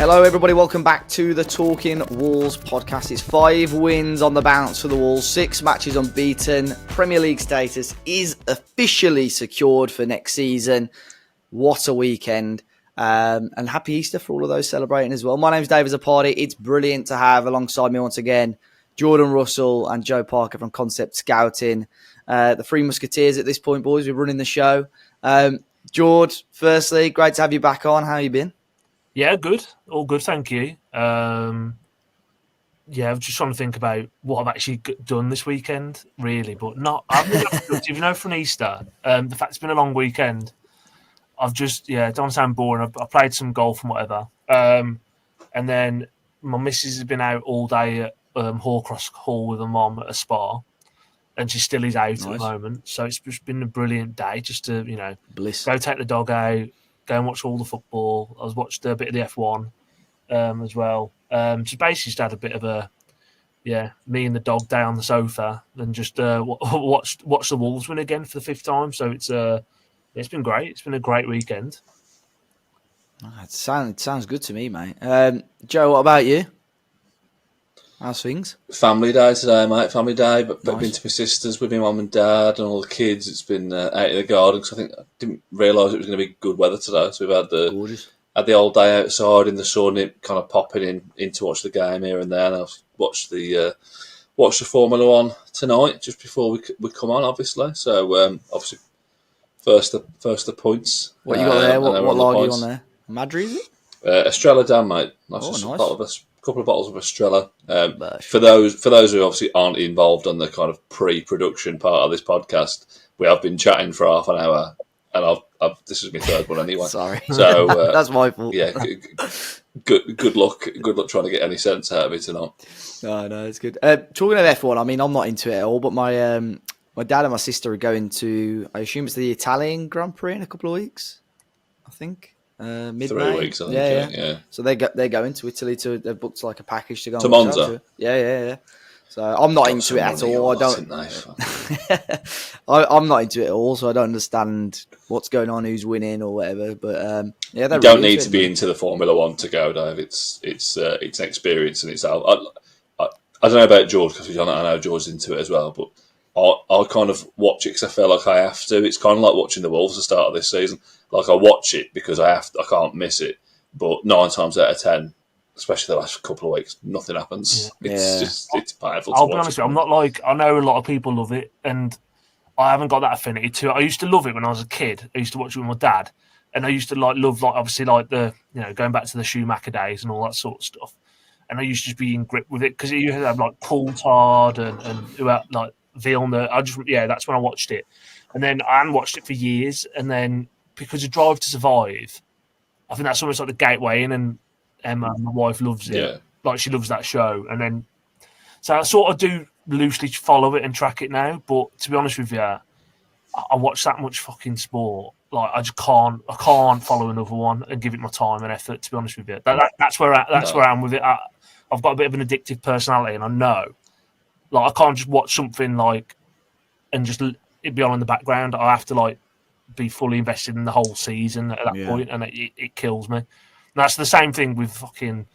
Hello everybody, welcome back to the Talking Wolves podcast. It's 5 wins on the bounce for the Wolves, 6 matches unbeaten. Premier League status is officially secured for next season. What a weekend. And happy Easter for all of those celebrating as well. My name's David Zapardi. It's brilliant to have alongside me once again Jordan Russell and Joe Parker from Concept Scouting. The Three Musketeers at this point, boys. We're running the show. George, firstly, great to have you back on. How you been? Yeah, good. All good, thank you. I'm just trying to think about what I've actually done this weekend, really, but not. I've been productive, from Easter. The fact it's been a long weekend, I've just, don't sound boring. I played some golf and whatever. And then my missus has been out all day at Horcross Hall with her mum at a spa, and she still is out at the moment. So it's just been a brilliant day just to, Bliss. Go take the dog out. Go and watch all the football. I watched a bit of the F1 as well. Just basically just had a bit of a, me and the dog day on the sofa and just watch the Wolves win again for the 5th time. So it's been great. It's been a great weekend. It sounds good to me, mate. Joe, what about you? How's things? Family day today, mate. Family day, but nice. Been to my sisters with my mum and dad and all the kids. It's been out in the garden because I didn't realise it was going to be good weather today. So we've had the old day outside in the sun, it kind of popping in to watch the game here and there. And I've watched the Formula One tonight just before we come on, obviously. So obviously first the points. What you got there? What log are you on there? Madry, is it? Estrella Dam, mate. Nice. Couple of bottles of Estrella. For those who obviously aren't involved on the kind of pre-production part of this podcast, we have been chatting for half an hour, and this is my third one anyway. Sorry, so that's my fault. Yeah, good luck trying to get any sense out of it tonight. No, it's good. Talking of F1, I mean, I'm not into it at all, but my dad and my sister are going to, I assume it's the Italian Grand Prix in a couple of weeks, I think. Mid-May. 3 weeks, I think. Yeah. So they're going to Italy they've booked like a package to go to Monza. Yeah. So I'm not into it at all. I'm not into it at all. So I don't understand what's going on, who's winning or whatever. But you don't need to be into the Formula One to go, Dave. It's an experience in itself. I don't know about George because I know George's into it as well, but I kind of watch it because I feel like I have to. It's kind of like watching the Wolves at the start of this season. Like I watch it because I can't miss it. But 9 times out of 10, especially the last couple of weeks, nothing happens. Yeah. It's painful. I'll be honest with you, I'm not like, I know a lot of people love it, and I haven't got that affinity to it. I used to love it when I was a kid. I used to watch it with my dad, and I used to love obviously the going back to the Schumacher days and all that sort of stuff. And I used to just be in grip with it because you have like Coulthard and who else, like Villeneuve. That's when I watched it, and then I hadn't watched it for years, and then because of Drive to Survive, I think that's almost like the gateway in, and Emma, my wife, loves it. Yeah. Like she loves that show, and then so I sort of do loosely follow it and track it now. But to be honest with you, I watch that much fucking sport. Like I just can't follow another one and give it my time and effort. To be honest with you, that's where I am with it. I've got a bit of an addictive personality, and I know, like I can't just watch something and just it be on in the background. I have to be fully invested in the whole season at that point, and it kills me. And that's the same thing with fucking.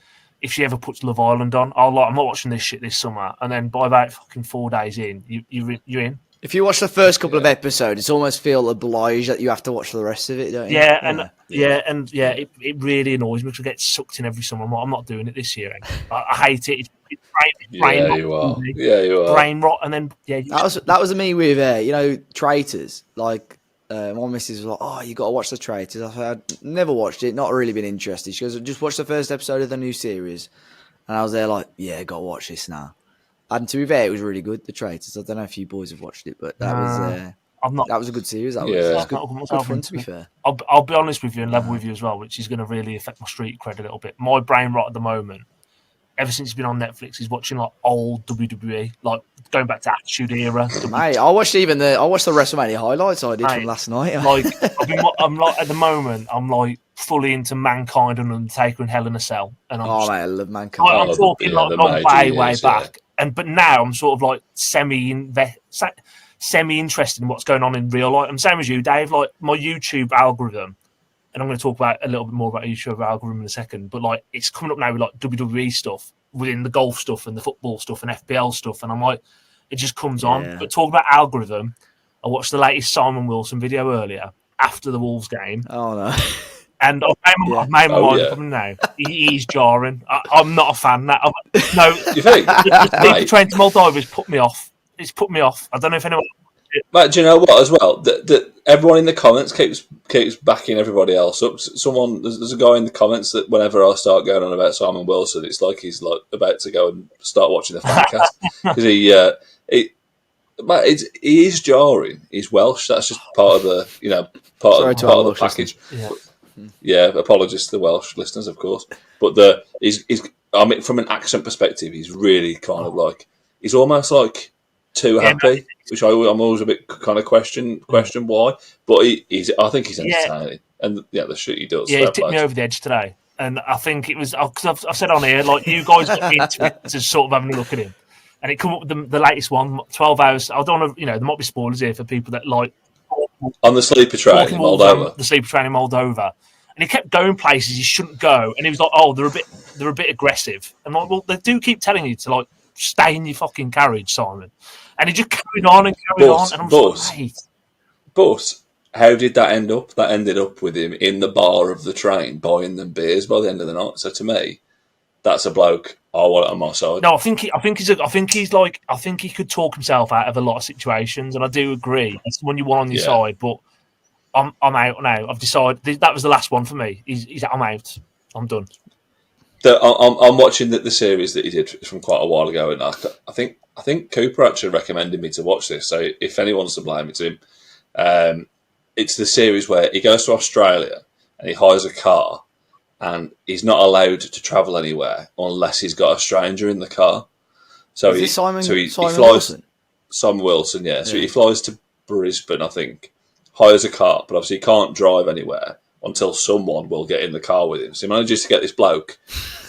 If she ever puts Love Island on, I'm not watching this shit this summer. And then by about fucking 4 days in, you're in. If you watch the first couple of episodes, it's almost feel obliged that you have to watch the rest of it, don't you? It really annoys me because I get sucked in every summer. I'm not doing it this year. I hate it. It's brain rot. You are. Yeah, you are. Brain rot, and then that was me with Traitors. Like my missus was like, "Oh, you got to watch the Traitors." I said, "I'd never watched it. Not really been interested." She goes, "Just watch the first episode of the new series," and I was there like, "Yeah, got to watch this now." And to be fair, it was really good, The Traitors. I don't know if you boys have watched it, but that was a good series. That was good fun, to be fair. I'll be honest with you and level with you as well, which is going to really affect my street cred a little bit. My brain rot at the moment, ever since it's been on Netflix, is watching old WWE, going back to Attitude Era. Mate, I watched the WrestleMania highlights I did from last night. I'm at the moment, I'm fully into Mankind and Undertaker and Hell in a Cell. And mate, I love Mankind. I'm talking way back. But now I'm sort of semi-interested in what's going on in real life. I'm same as you, Dave. Like my YouTube algorithm and I'm going to talk about a little bit more about the issue of algorithm in a second, but like it's coming up now with like WWE stuff within the golf stuff and the football stuff and FPL stuff, and I'm like, it just comes on. But talk about algorithm, I watched the latest Simon Wilson video earlier after the Wolves game. Oh no. And I've made my mind up now. He's jarring. I'm not a fan. No, you think? The train to Moldova put me off. It's put me off. I don't know if anyone. Mate, do you know what? As well, that everyone in the comments keeps backing everybody else up. There's a guy in the comments that whenever I start going on about Simon Wilson, it's like he's like about to go and start watching the Fancast because he is jarring. He's Welsh. That's just part of the part of the package. Yeah, apologies to the Welsh listeners, of course. But he's I mean, from an accent perspective, he's really kind of like he's almost like too happy, which I'm always a bit kind of question why. But I think he's entertaining, and the shit he does. Yeah, he tipped me over the edge today, and I think it was because I've said on here like you guys got me into it to sort of having a look at him, and it come up with the latest one, 12 hours. I don't want to, there might be spoilers here for people that like on the sleeper train in Moldova. The sleeper train in Moldova. And he kept going places he shouldn't go, and he was like, "Oh, they're a bit aggressive." And I'm like, well, they do keep telling you to like stay in your fucking carriage, Simon. And he just carried on and carried on, and I'm like, mate. But how did that end up? That ended up with him in the bar of the train buying them beers by the end of the night. So to me, that's a bloke I want on my side. No, I think he could talk himself out of a lot of situations, and I do agree. It's the one you want on your side, but. I'm out now. I've decided that was the last one for me. I'm out. I'm done. I'm watching the series that he did from quite a while ago, and I think Cooper actually recommended me to watch this. So if anyone's to blame, it's him. It's the series where he goes to Australia and he hires a car, and he's not allowed to travel anywhere unless he's got a stranger in the car. So he flies Wilson? Simon Wilson, yeah. So he flies to Brisbane, I think. Hires a car, but obviously he can't drive anywhere until someone will get in the car with him. So he manages to get this bloke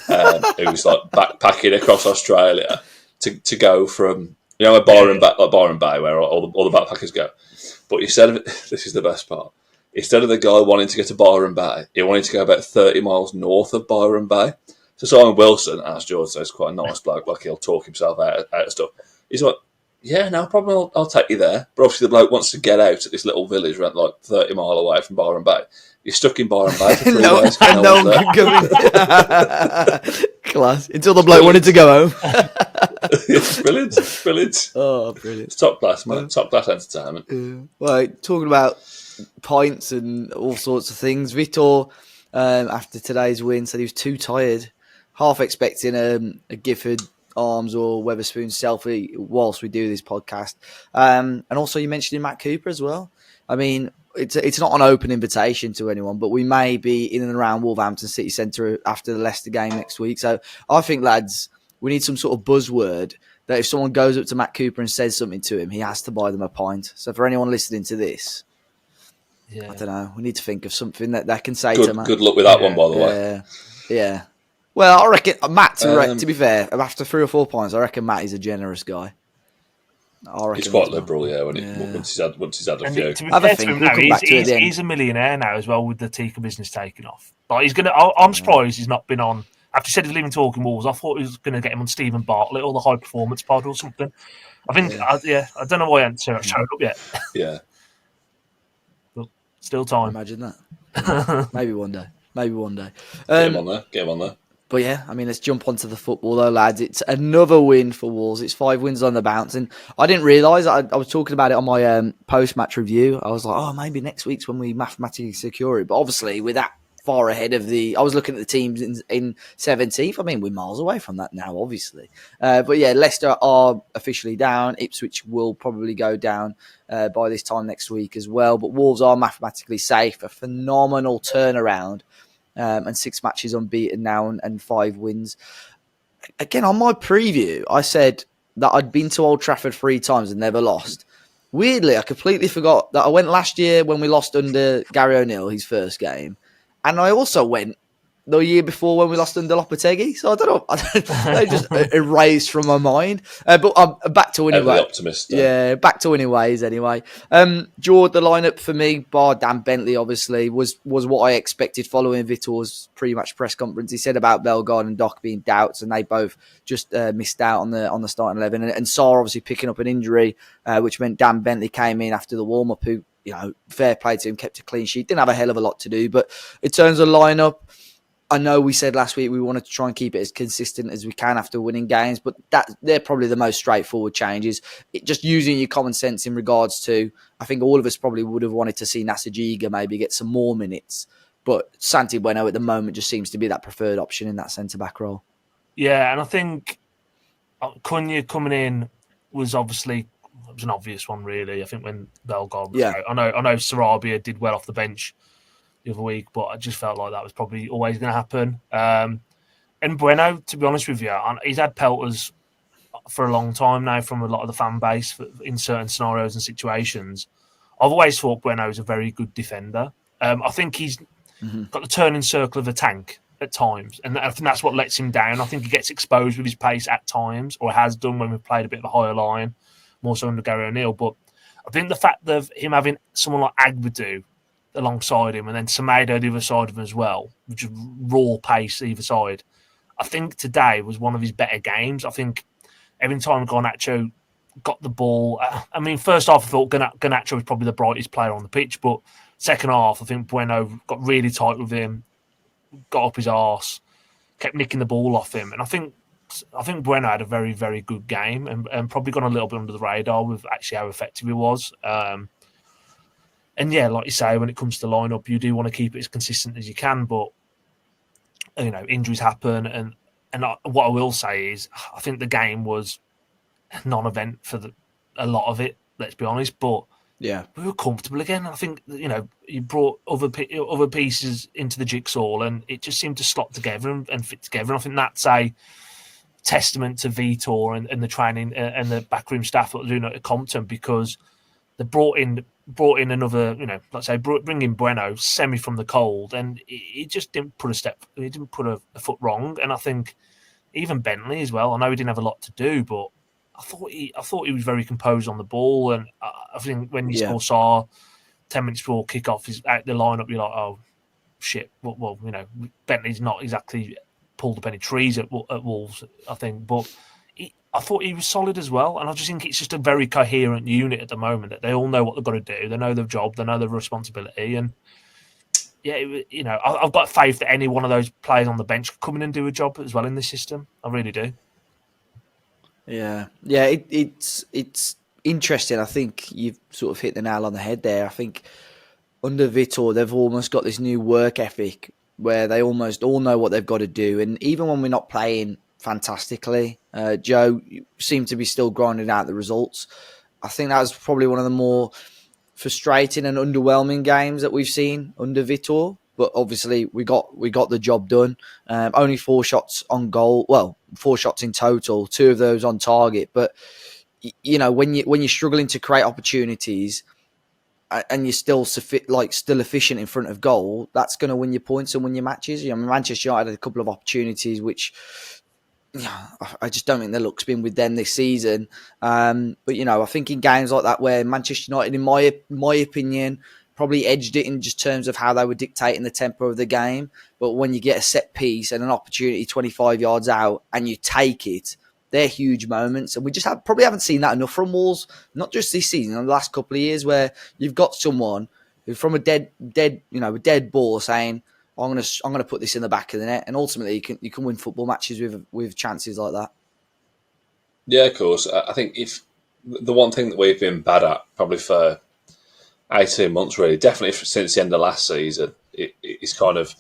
who's like backpacking across Australia to go from a Byron Bay where all the backpackers go. But instead of this is the best part. Instead of the guy wanting to get to Byron Bay, he wanted to go about 30 miles north of Byron Bay. So Simon Wilson, as George says, quite a nice bloke. Like he'll talk himself out of stuff. He's like, yeah, no problem. I'll take you there. But obviously, the bloke wants to get out at this little village around like 30 mile away from Byron Bay. You're stuck in Byron Bay for 3 days. No one can come in. Class. Until the bloke wanted to go home. It's brilliant. Oh, brilliant. It's top class, man. Top class entertainment. Well, talking about pints and all sorts of things, Vitor, after today's win, said he was too tired. Half expecting a Gifford Arms or Weatherspoon selfie whilst we do this podcast, and also you mentioned Matt Cooper as well. I mean, it's not an open invitation to anyone, but we may be in and around Wolverhampton City Centre after the Leicester game next week. So I think, lads, we need some sort of buzzword that if someone goes up to Matt Cooper and says something to him, he has to buy them a pint. So for anyone listening to this, I don't know, we need to think of something that they can say to Matt. Good luck with that one, by the way. Yeah. Well, I reckon Matt. To be fair, after 3 or 4 pints, I reckon Matt is a generous guy. He's quite liberal, once he's had a few. To be fair to him now, he's a millionaire now as well with the Tika business taking off. Like I'm surprised he's not been on. After he said he's leaving Talking Wolves, I thought he was going to get him on Stephen Bartlett or the High Performance Pod or something. I think, I don't know why he hasn't showed up yet. Yeah, but still time. Imagine that. Maybe one day. Get him on there. But yeah, I mean, let's jump onto the football though, lads. It's another win for Wolves. It's 5 wins on the bounce. And I didn't realise, I was talking about it on my post-match review. I was like, maybe next week's when we mathematically secure it. But obviously, with that far ahead of I was looking at the teams in 17th. I mean, we're miles away from that now, obviously. But yeah, Leicester are officially down. Ipswich will probably go down by this time next week as well. But Wolves are mathematically safe. A phenomenal turnaround. And 6 matches unbeaten now and 5 wins. Again, on my preview, I said that I'd been to Old Trafford 3 times and never lost. Weirdly, I completely forgot that I went last year when we lost under Gary O'Neill, his first game. And I also went the year before when we lost under Lopetegui. So I don't know. They just erased from my mind. But I'm back to winning Ever the ways. optimist. Yeah, back to winning ways anyway. Jord, the lineup for me, bar Dan Bentley, obviously, was what I expected following Vitor's pre-match press conference. He said about Bellegarde and Doc being doubts, and they both just missed out on the starting 11. And Sarr obviously picking up an injury, which meant Dan Bentley came in after the warm-up, who, fair play to him, kept a clean sheet. Didn't have a hell of a lot to do. But in terms of lineup, I know we said last week we wanted to try and keep it as consistent as we can after winning games, but they're probably the most straightforward changes. Just using your common sense in regards to, I think all of us probably would have wanted to see Nasajiga maybe get some more minutes, but Santi Bueno at the moment just seems to be that preferred option in that centre-back role. Yeah, and I think Cunha coming in was an obvious one, really. I think when Bellegarde was out. I know Sarabia did well off the bench the other week, but I just felt like that was probably always going to happen. And Bueno, to be honest with you, he's had pelters for a long time now from a lot of the fan base in certain scenarios and situations. I've always thought Bueno is a very good defender. I think he's got the turning circle of a tank at times, and I think that's what lets him down. I think he gets exposed with his pace at times, or has done when we've played a bit of a higher line, more so under Gary O'Neill. But I think the fact of him having someone like Agbadou alongside him, and then Semedo the other side of him as well, which is raw pace either side. I think today was one of his better games. I think every time Garnacho got the ball, I mean, first half I thought Garnacho was probably the brightest player on the pitch, but second half I think Bueno got really tight with him, got up his arse, kept nicking the ball off him, and I think Bueno had a very, very good game and probably gone a little bit under the radar with actually how effective he was. And yeah, like you say, when it comes to lineup, you do want to keep it as consistent as you can, but injuries happen. And what I will say is, I think the game was a non-event for a lot of it. Let's be honest, but yeah, we were comfortable again. I think you brought other pieces into the jigsaw, and it just seemed to slot together and fit together. And I think that's a testament to Vitor and the training and the backroom staff that are doing it at Compton, because they brought in another, let's say, bringing Bueno semi from the cold, and he just didn't put a foot wrong. And I think even Bentley as well. I know he didn't have a lot to do, but I thought he was very composed on the ball. And I think when you saw 10 minutes before kickoff is out the lineup, you're like, oh shit. Well, Bentley's not exactly pulled up any trees at Wolves, I think, but I thought he was solid as well, and I just think it's just a very coherent unit at the moment, that they all know what they've got to do, they know their job, they know their responsibility, and I've got faith that any one of those players on the bench could come in and do a job as well in this system. I really do. Yeah, it's interesting. I think you've sort of hit the nail on the head there. I think under Vitor, they've almost got this new work ethic where they almost all know what they've got to do, and even when we're not playing fantastically, Joe seemed to be still grinding out the results. I think that was probably one of the more frustrating and underwhelming games that we've seen under Vitor. But obviously, we got the job done. Only 4 shots on goal. Well, 4 shots in total. 2 of those on target. But when you're struggling to create opportunities, and you're still efficient in front of goal, that's going to win your points and win your matches. Manchester United had a couple of opportunities which, I just don't think the luck's been with them this season. But I think in games like that where Manchester United, in my opinion, probably edged it in just terms of how they were dictating the tempo of the game. But when you get a set piece and an opportunity 25 yards out and you take it, they're huge moments. And we just probably haven't seen that enough from Wolves, not just this season, in the last couple of years, where you've got someone who from a dead ball saying, I'm gonna put this in the back of the net, and ultimately you can win football matches with chances like that. Yeah, of course. I think if the one thing that we've been bad at probably for 18 months, really, definitely since the end of last season, it's kind of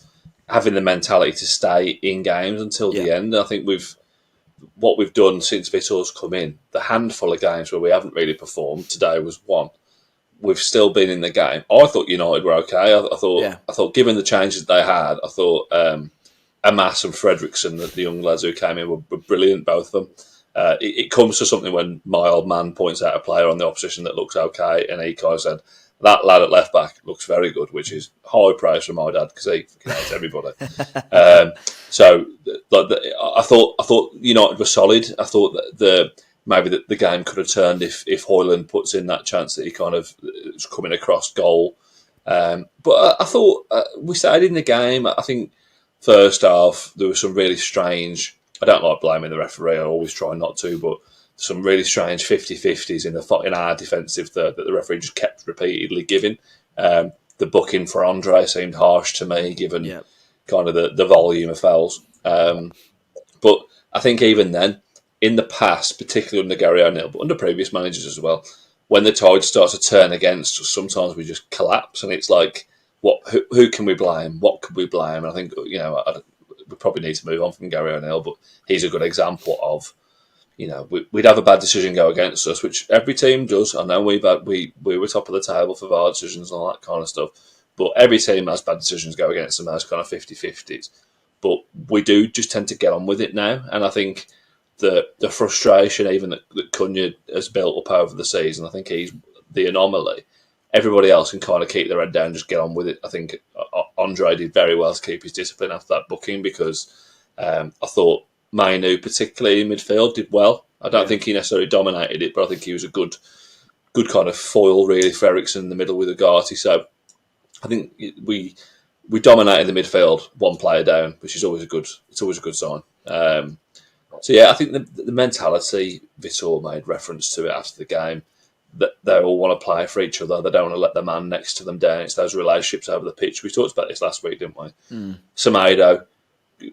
having the mentality to stay in games until the end. I think what we've done since Vitor's come in, the handful of games where we haven't really performed, today was one. We've still been in the game. I thought United were okay. I thought given the changes they had, I thought Amas and Fredrickson, the young lads who came in, were brilliant, both of them. It comes to something when my old man points out a player on the opposition that looks okay, and he kind of said, That lad at left back looks very good, which is high praise from my dad because he hates everybody. So I thought United were solid. I thought that maybe the game could have turned if Højlund puts in that chance that he kind of is coming across goal. But I thought we stayed in the game. I think first half there was some really strange. I don't like blaming the referee. I always try not to, but some really strange 50-50s in our defensive third that the referee just kept repeatedly giving. The booking for Andre seemed harsh to me, given kind of the volume of fouls. But I think even then, in the past, particularly under Gary O'Neill, but under previous managers as well, when the tide starts to turn against us, sometimes we just collapse, and it's like, who can we blame? What could we blame? And I think we probably need to move on from Gary O'Neill, but he's a good example of, we'd have a bad decision go against us, which every team does. I know we were top of the table for VAR decisions and all that kind of stuff, but every team has bad decisions go against them as kind of 50-50s. But we do just tend to get on with it now, and I think the frustration even that Cunha has built up over the season, I think he's the anomaly. Everybody else can kind of keep their head down and just get on with it. I think Andre did very well to keep his discipline after that booking because I thought Mainu, particularly in midfield, did well. I don't think he necessarily dominated it, but I think he was a good kind of foil really for Eriksen in the middle with Ugarte. So I think we dominated the midfield, one player down, which is always a good sign. So yeah, I think the mentality Vitor made reference to it after the game, that they all want to play for each other. They don't want to let the man next to them down. It's those relationships over the pitch. We talked about this last week, didn't we? Semedo,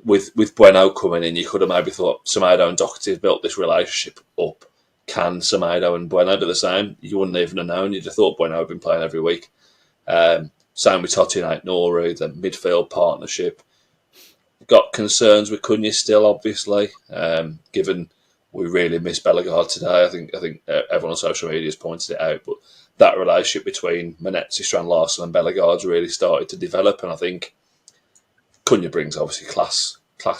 with Bueno coming in, you could have maybe thought Semedo and Doherty have built this relationship up. Can Semedo and Bueno do the same? You wouldn't even have known. You'd have thought Bueno had been playing every week. Same with Totti and Aït-Nouri, the midfield partnership. Got concerns with Cunha still, obviously, given we really miss Bellegarde today. I think everyone on social media has pointed it out, but that relationship between Menezes, Strand Larsen and Bellegarde's really started to develop, and I think Cunha brings obviously class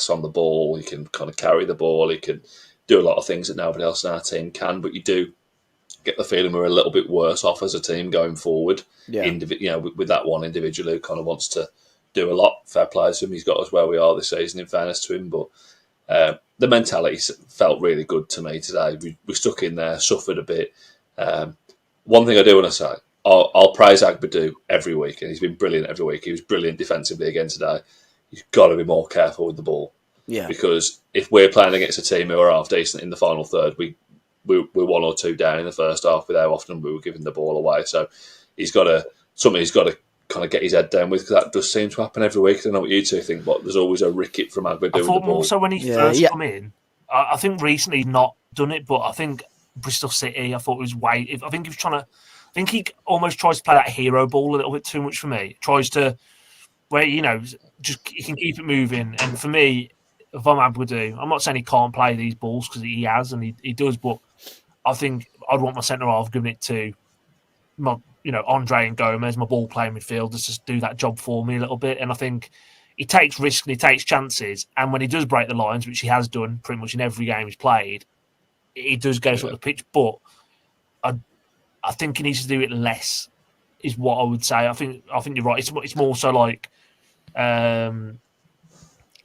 on the ball. He can kind of carry the ball. He can do a lot of things that nobody else in our team can, but you do get the feeling we're a little bit worse off as a team going forward. With that one individual who kind of wants to do a lot. Fair play to him. He's got us where we are this season, in fairness to him. But the mentality felt really good to me today. We stuck in there, suffered a bit. One thing I do want to say, I'll praise Agbadou every week, and he's been brilliant every week. He was brilliant defensively again today. You've got to be more careful with the ball. Yeah. Because if we're playing against a team who are half decent in the final third, we're 1 or 2 down in the first half with how often we were giving the ball away. So he's got to kind of get his head down with, because that does seem to happen every week. I don't know what you two think, but there's always a ricket from Agbadou with the ball. I thought more so when he first come in. I think recently he's not done it, but I think Bristol City, I thought it was I think he was trying to. I think he almost tries to play that hero ball a little bit too much for me. Tries to, where just he can keep it moving. And for me, if I'm Agbadou, I'm not saying he can't play these balls because he has and he does, but I think I'd want my centre half giving it to my, Andre and Gomes, my ball playing midfielders, just do that job for me a little bit. And I think he takes risks and he takes chances. And when he does break the lines, which he has done pretty much in every game he's played, he does go up the pitch. But I think he needs to do it less, is what I would say. I think you're right. It's more so like, I'm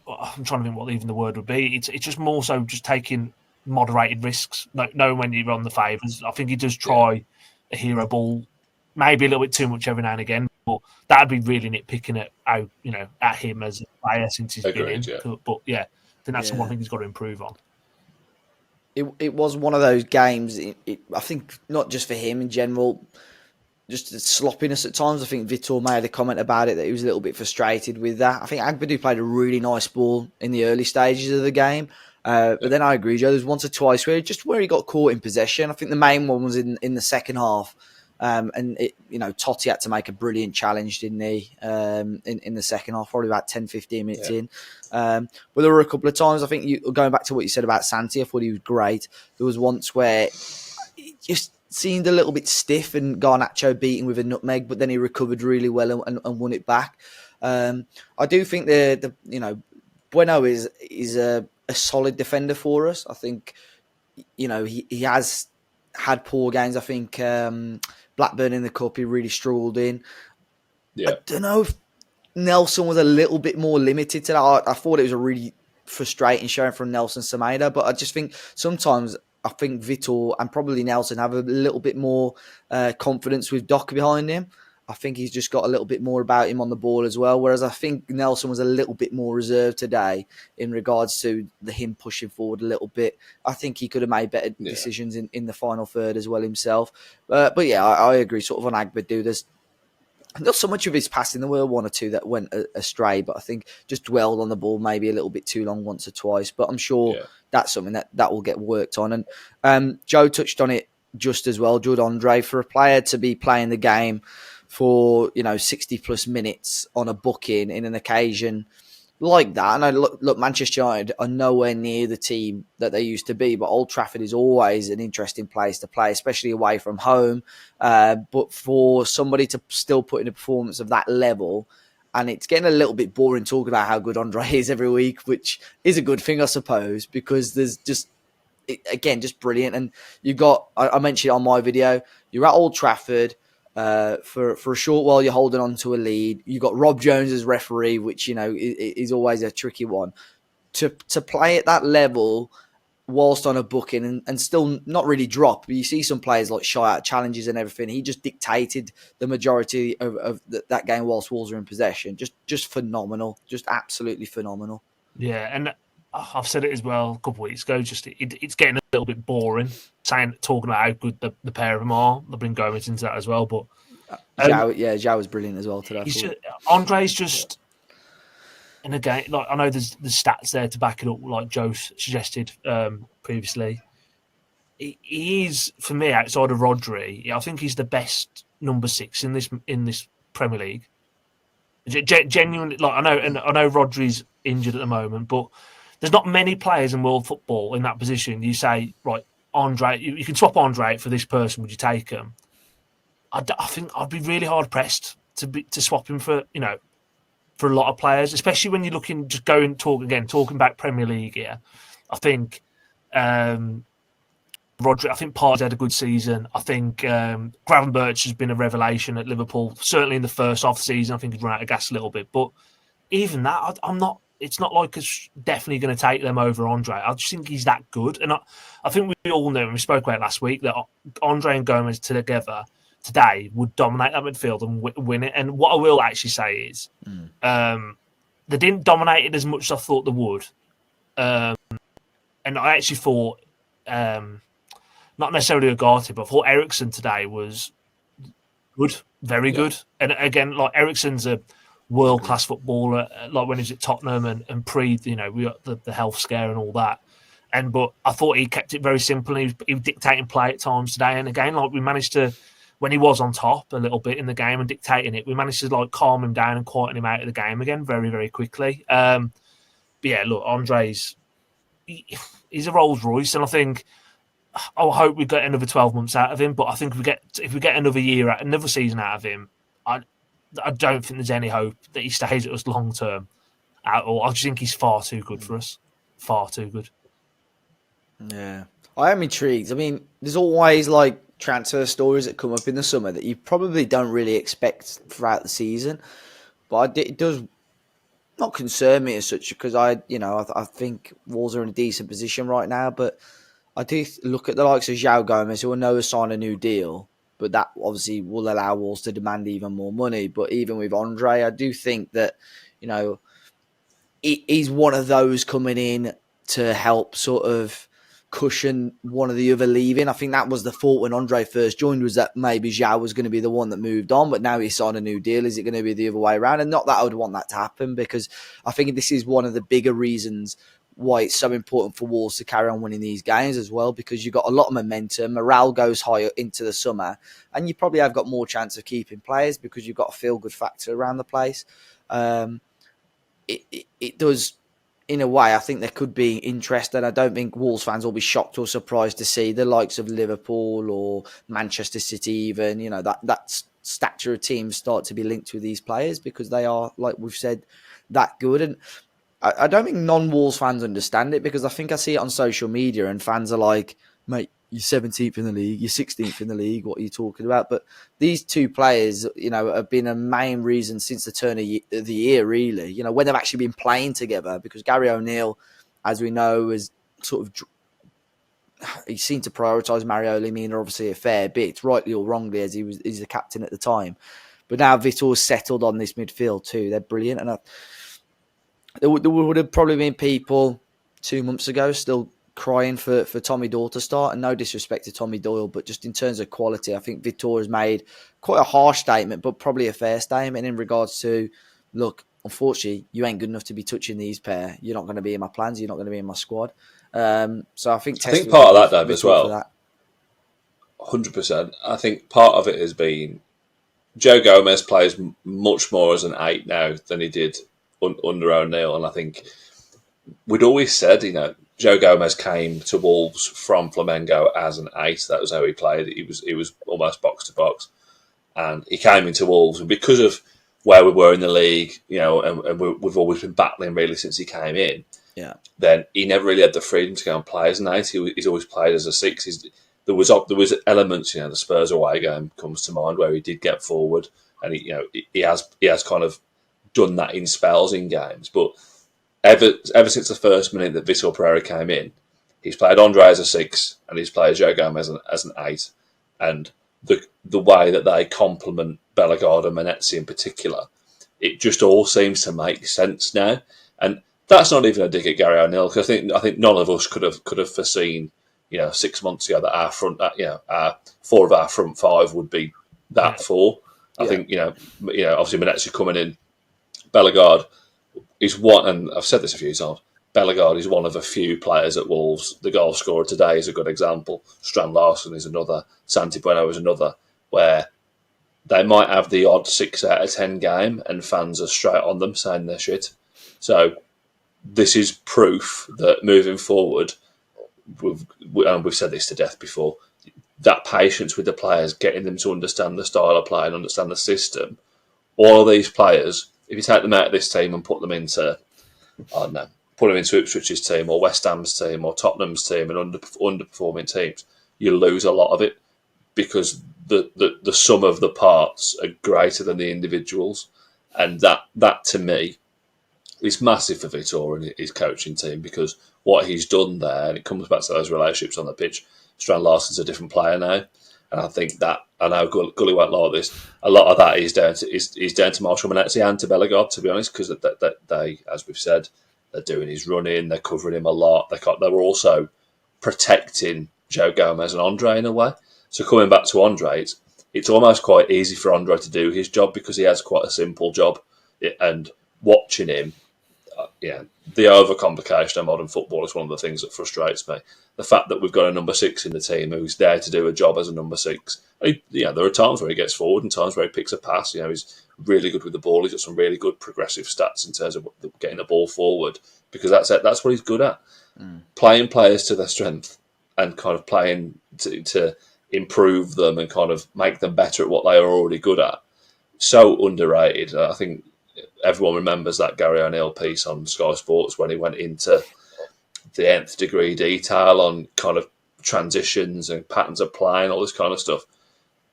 trying to think what even the word would be. It's just more so just taking moderated risks, knowing when you're on the favours. I think he does try a hero ball, maybe a little bit too much every now and again, but that'd be really nitpicking at him as a player since he's been in. Yeah. But yeah, I think that's one thing he's got to improve on. It was one of those games, I think, not just for him in general, just the sloppiness at times. I think Vitor made a comment about it, that he was a little bit frustrated with that. I think Agbadou played a really nice ball in the early stages of the game. But then I agree, Joe, there's once or twice where he got caught in possession. I think the main one was in the second half. And Totti had to make a brilliant challenge, didn't he? In the second half, probably about 10-15 minutes in. But there were a couple of times, I think, going back to what you said about Santi, I thought he was great. There was once where it just seemed a little bit stiff and Garnacho beating with a nutmeg, but then he recovered really well and won it back. I do think Bueno is a solid defender for us. I think he has had poor games. I think Blackburn in the Cup, he really struggled in. Yeah. I don't know if Nelson was a little bit more limited to that. I thought it was a really frustrating showing from Nelson Semedo, but I just think sometimes I think Vitor and probably Nelson have a little bit more confidence with Doc behind him. I think he's just got a little bit more about him on the ball as well. Whereas I think Nelson was a little bit more reserved today in regards to him pushing forward a little bit. I think he could have made better decisions in the final third as well himself. But yeah, I agree. Sort of on Agbadu, there's not so much of his passing. There were one or two that went astray, but I think just dwelled on the ball maybe a little bit too long once or twice. But I'm sure that's something that will get worked on. And Joe touched on it just as well. Jord Andre, for a player to be playing the game for 60 plus minutes on a booking in an occasion like that, and I look, Manchester United are nowhere near the team that they used to be, but Old Trafford is always an interesting place to play, especially away from home. But for somebody to still put in a performance of that level, and it's getting a little bit boring talking about how good Andre is every week, which is a good thing, I suppose, because there's just brilliant. And you got, I mentioned it on my video, you're at Old Trafford. For a short while, you're holding on to a lead. You got Rob Jones as referee, which is always a tricky one. To play at that level whilst on a booking and still not really drop. You see some players like shy out challenges and everything. He just dictated the majority of that game whilst Wolves were in possession. Just phenomenal, just absolutely phenomenal. Yeah, and I've said it as well a couple of weeks ago. Just it's getting a little bit boring talking about how good the pair of them are. I've been going into that as well, but Zhao was brilliant as well today. Andre's just in a game. Like, I know there's stats there to back it up, like Joe suggested previously. He is, for me, outside of Rodri, I think he's the best number 6 in this Premier League. Genuinely, like I know Rodri's injured at the moment, but there's not many players in world football in that position. You say, right, Andre, you can swap Andre for this person. Would you take him? I think I'd be really hard pressed to swap him for a lot of players, especially when you're looking talking about Premier League here. I think Rodri. I think Pard's had a good season. I think Gravenberch has been a revelation at Liverpool. Certainly in the first half of the season, I think he's run out of gas a little bit. But even that, I'm not. It's not like it's definitely going to take them over Andre. I just think he's that good. And I think we all know, and we spoke about it last week, that Andre and Gomes together today would dominate that midfield and win it. And what I will actually say is they didn't dominate it as much as I thought they would. And I actually thought, not necessarily Ugarte, but I thought Eriksen today was good, very good. And again, like Eriksen's a world-class footballer, like when he was at Tottenham and pre, we got the health scare and all that. But I thought he kept it very simple. He was dictating play at times today. And again, like we managed to, when he was on top a little bit in the game and dictating it, we managed to like calm him down and quieten him out of the game again very, very quickly. But yeah, look, Andre's, he's a Rolls Royce, and I think I hope we get another 12 months out of him. But I think if we get another season out of him, I don't think there's any hope that he stays at us long term at all. I just think he's far too good for us. Far too good. Yeah. I am intrigued. I mean, there's always like transfer stories that come up in the summer that you probably don't really expect throughout the season. But it does not concern me as such because I think Wolves are in a decent position right now. But I do look at the likes of João Gomes, who will never sign a new deal. But that obviously will allow Wolves to demand even more money. But even with Andre, I do think that, he's one of those coming in to help sort of cushion one of the other leaving. I think that was the thought when Andre first joined, was that maybe João was going to be the one that moved on, but now he's signed a new deal. Is it going to be the other way around? And not that I would want that to happen, because I think this is one of the bigger reasons why it's so important for Wolves to carry on winning these games as well, because you've got a lot of momentum. Morale goes higher into the summer, and you probably have got more chance of keeping players because you've got a feel-good factor around the place. It does, in a way, I think there could be interest, and I don't think Wolves fans will be shocked or surprised to see the likes of Liverpool or Manchester City even, that stature of teams start to be linked with these players because they are, like we've said, that good. And I don't think non-Wolves fans understand it, because I think I see it on social media and fans are like, mate, you're 17th in the league, you're 16th in the league. What are you talking about? But these two players, have been a main reason since the turn of the year, really. When they've actually been playing together, because Gary O'Neill, as we know, has sort of he seemed to prioritise Mario Lemina obviously a fair bit, rightly or wrongly, as he's the captain at the time. But now Vitor's settled on this midfield too. They're brilliant, and there would have probably been people 2 months ago still crying for Tommy Doyle to start, and no disrespect to Tommy Doyle, but just in terms of quality, I think Vitor has made quite a harsh statement, but probably a fair statement in regards to, look, unfortunately, you ain't good enough to be touching these pair. You're not going to be in my plans. You're not going to be in my squad. So I think part of that, Dave, as well. That. 100%. I think part of it has been Joe Gomes plays much more as an 8 now than he did under O'Neill, and I think we'd always said, Joe Gomes came to Wolves from Flamengo as an 8. That was how he played. He was almost box to box, and he came into Wolves, and because of where we were in the league, and we've always been battling really since he came in. Yeah. Then he never really had the freedom to go and play as an 8. He's always played as a 6. There was elements, the Spurs away game comes to mind where he did get forward, and he has kind of done that in spells in games, but. Ever since the first minute that Vitor Pereira came in, he's played Andre as a 6 and he's played Joe Gomes as an 8. And the way that they complement Bellegarde and Menezes in particular, it just all seems to make sense now. And that's not even a dig at Gary O'Neill, because I think none of us could have foreseen, 6 months ago that our 4 of our front 5 would be that 4. I think obviously Menezes coming in, Bellegarde. He's one, and I've said this a few times, Bellegarde is one of a few players at Wolves. The goal scorer today is a good example. Strand Larsen is another. Santi Bueno is another, where they might have the odd 6 out of 10 game and fans are straight on them saying they're shit. So this is proof that moving forward, we've said this to death before, that patience with the players, getting them to understand the style of play and understand the system, all of these players, if you take them out of this team and put them into, Ipswich's team or West Ham's team or Tottenham's team and underperforming teams, you lose a lot of it, because the sum of the parts are greater than the individuals, and that to me is massive for Vitor and his coaching team, because what he's done there, and it comes back to those relationships on the pitch. Strand Larsen's a different player now. And I think that, I know Gully won't like this, a lot of that is down to Marshall Menezes and to Bellegarde, to be honest, because they, as we've said, they're doing his running, they're covering him a lot. They were also protecting Joe Gomes and Andre in a way. So coming back to Andre, it's almost quite easy for Andre to do his job, because he has quite a simple job. And watching him, the overcomplication of modern football is one of the things that frustrates me. The fact that we've got a number 6 in the team who's there to do a job as a number 6. There are times where he gets forward and times where he picks a pass. He's really good with the ball. He's got some really good progressive stats in terms of getting the ball forward, because that's what he's good at. Playing players to their strength and kind of playing to improve them and kind of make them better at what they are already good at. So underrated. I think everyone remembers that Gary O'Neill piece on Sky Sports when he went into the nth degree detail on kind of transitions and patterns of play and all this kind of stuff.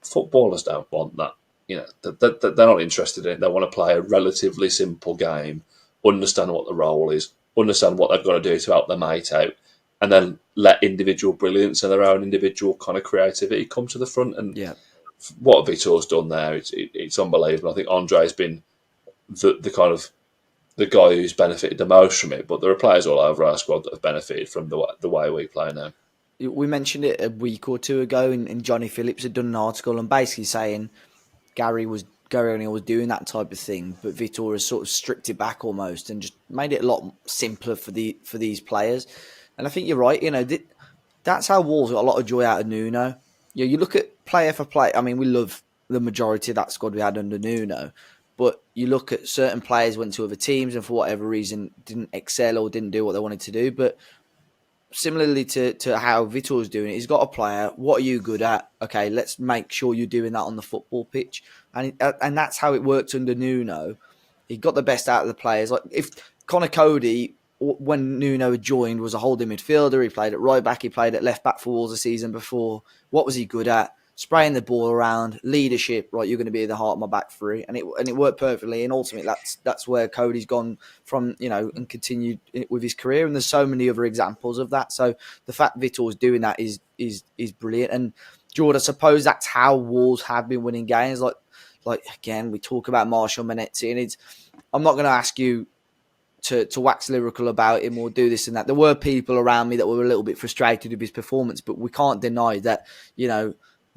Footballers don't want that. They're not interested in it. They want to play a relatively simple game, understand what the role is, understand what they've got to do to help their mate out, and then let individual brilliance and their own individual kind of creativity come to the front. And what Vitor's done there, it's unbelievable. I think Andre's been the kind of the guy who's benefited the most from it, but there are players all over our squad that have benefited from the way we play now. We mentioned it a week or two ago, and Johnny Phillips had done an article and basically saying Gary O'Neill was doing that type of thing, but Vitor has sort of stripped it back almost and just made it a lot simpler for these players. And I think you're right. That's how Wolves got a lot of joy out of Nuno. You look at player for player. I mean, we love the majority of that squad we had under Nuno. But you look at certain players went to other teams and for whatever reason didn't excel or didn't do what they wanted to do. But similarly to how Vitor's doing it, he's got a player. What are you good at? Okay, let's make sure you're doing that on the football pitch. And that's how it worked under Nuno. He got the best out of the players. Like if Connor Cody when Nuno joined, was a holding midfielder. He played at right back. He played at left back for Wolves the season before. What was he good at? Spraying the ball around, leadership. Right, you're going to be the heart of my back three, and it worked perfectly. And ultimately, that's where Cody's gone from, and continued with his career. And there's so many other examples of that. So the fact Vitor's doing that is brilliant. And Jord, I suppose that's how Wolves have been winning games. Like again, we talk about Marshall Manetti, and I'm not going to ask you to wax lyrical about him or do this and that. There were people around me that were a little bit frustrated with his performance, but we can't deny that,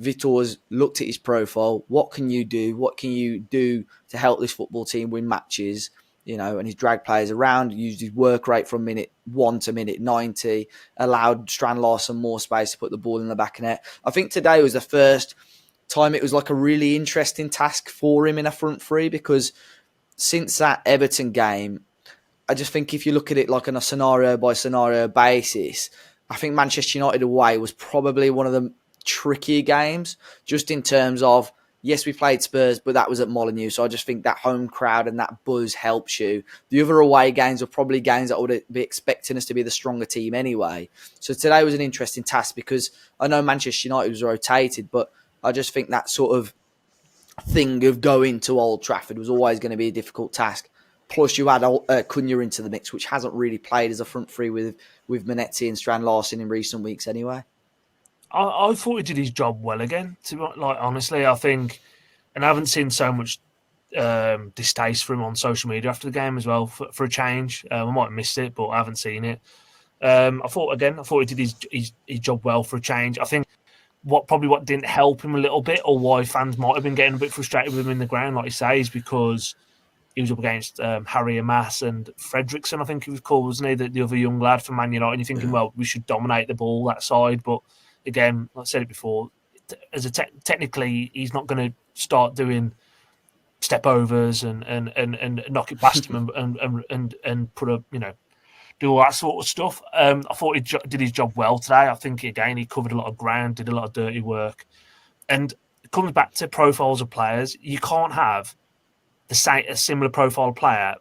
Vitor's looked at his profile. What can you do? What can you do to help this football team win matches? And he's dragged players around, used his work rate from minute 1 to minute 90, allowed Strand Larsen more space to put the ball in the back of net. I think today was the first time it was like a really interesting task for him in a front three, because since that Everton game, I just think if you look at it like on a scenario by scenario basis, I think Manchester United away was probably one of the trickier games, just in terms of, yes, we played Spurs, but that was at Molineux. So I just think that home crowd and that buzz helps you. The other away games are probably games that I would be expecting us to be the stronger team anyway. So today was an interesting task, because I know Manchester United was rotated, but I just think that sort of thing of going to Old Trafford was always going to be a difficult task. Plus, you add Cunha into the mix, which hasn't really played as a front three with Manetti and Strand Larsen in recent weeks anyway. I thought he did his job well again. Honestly, I think, and I haven't seen so much distaste for him on social media after the game as well, for a change. I might have missed it, but I haven't seen it. I thought he did his job well for a change. I think what didn't help him a little bit, or why fans might have been getting a bit frustrated with him in the ground, like you say, is because he was up against Harry Amas and Fredrickson, I think he was called, wasn't he? The other young lad from Man United. And you're thinking, well, we should dominate the ball that side. But again, like I said it before, technically, he's not going to start doing step overs and knock it past him and put a, do all that sort of stuff. I thought he did his job well today. I think, again, he covered a lot of ground, did a lot of dirty work. And it comes back to profiles of players. You can't have a similar profile player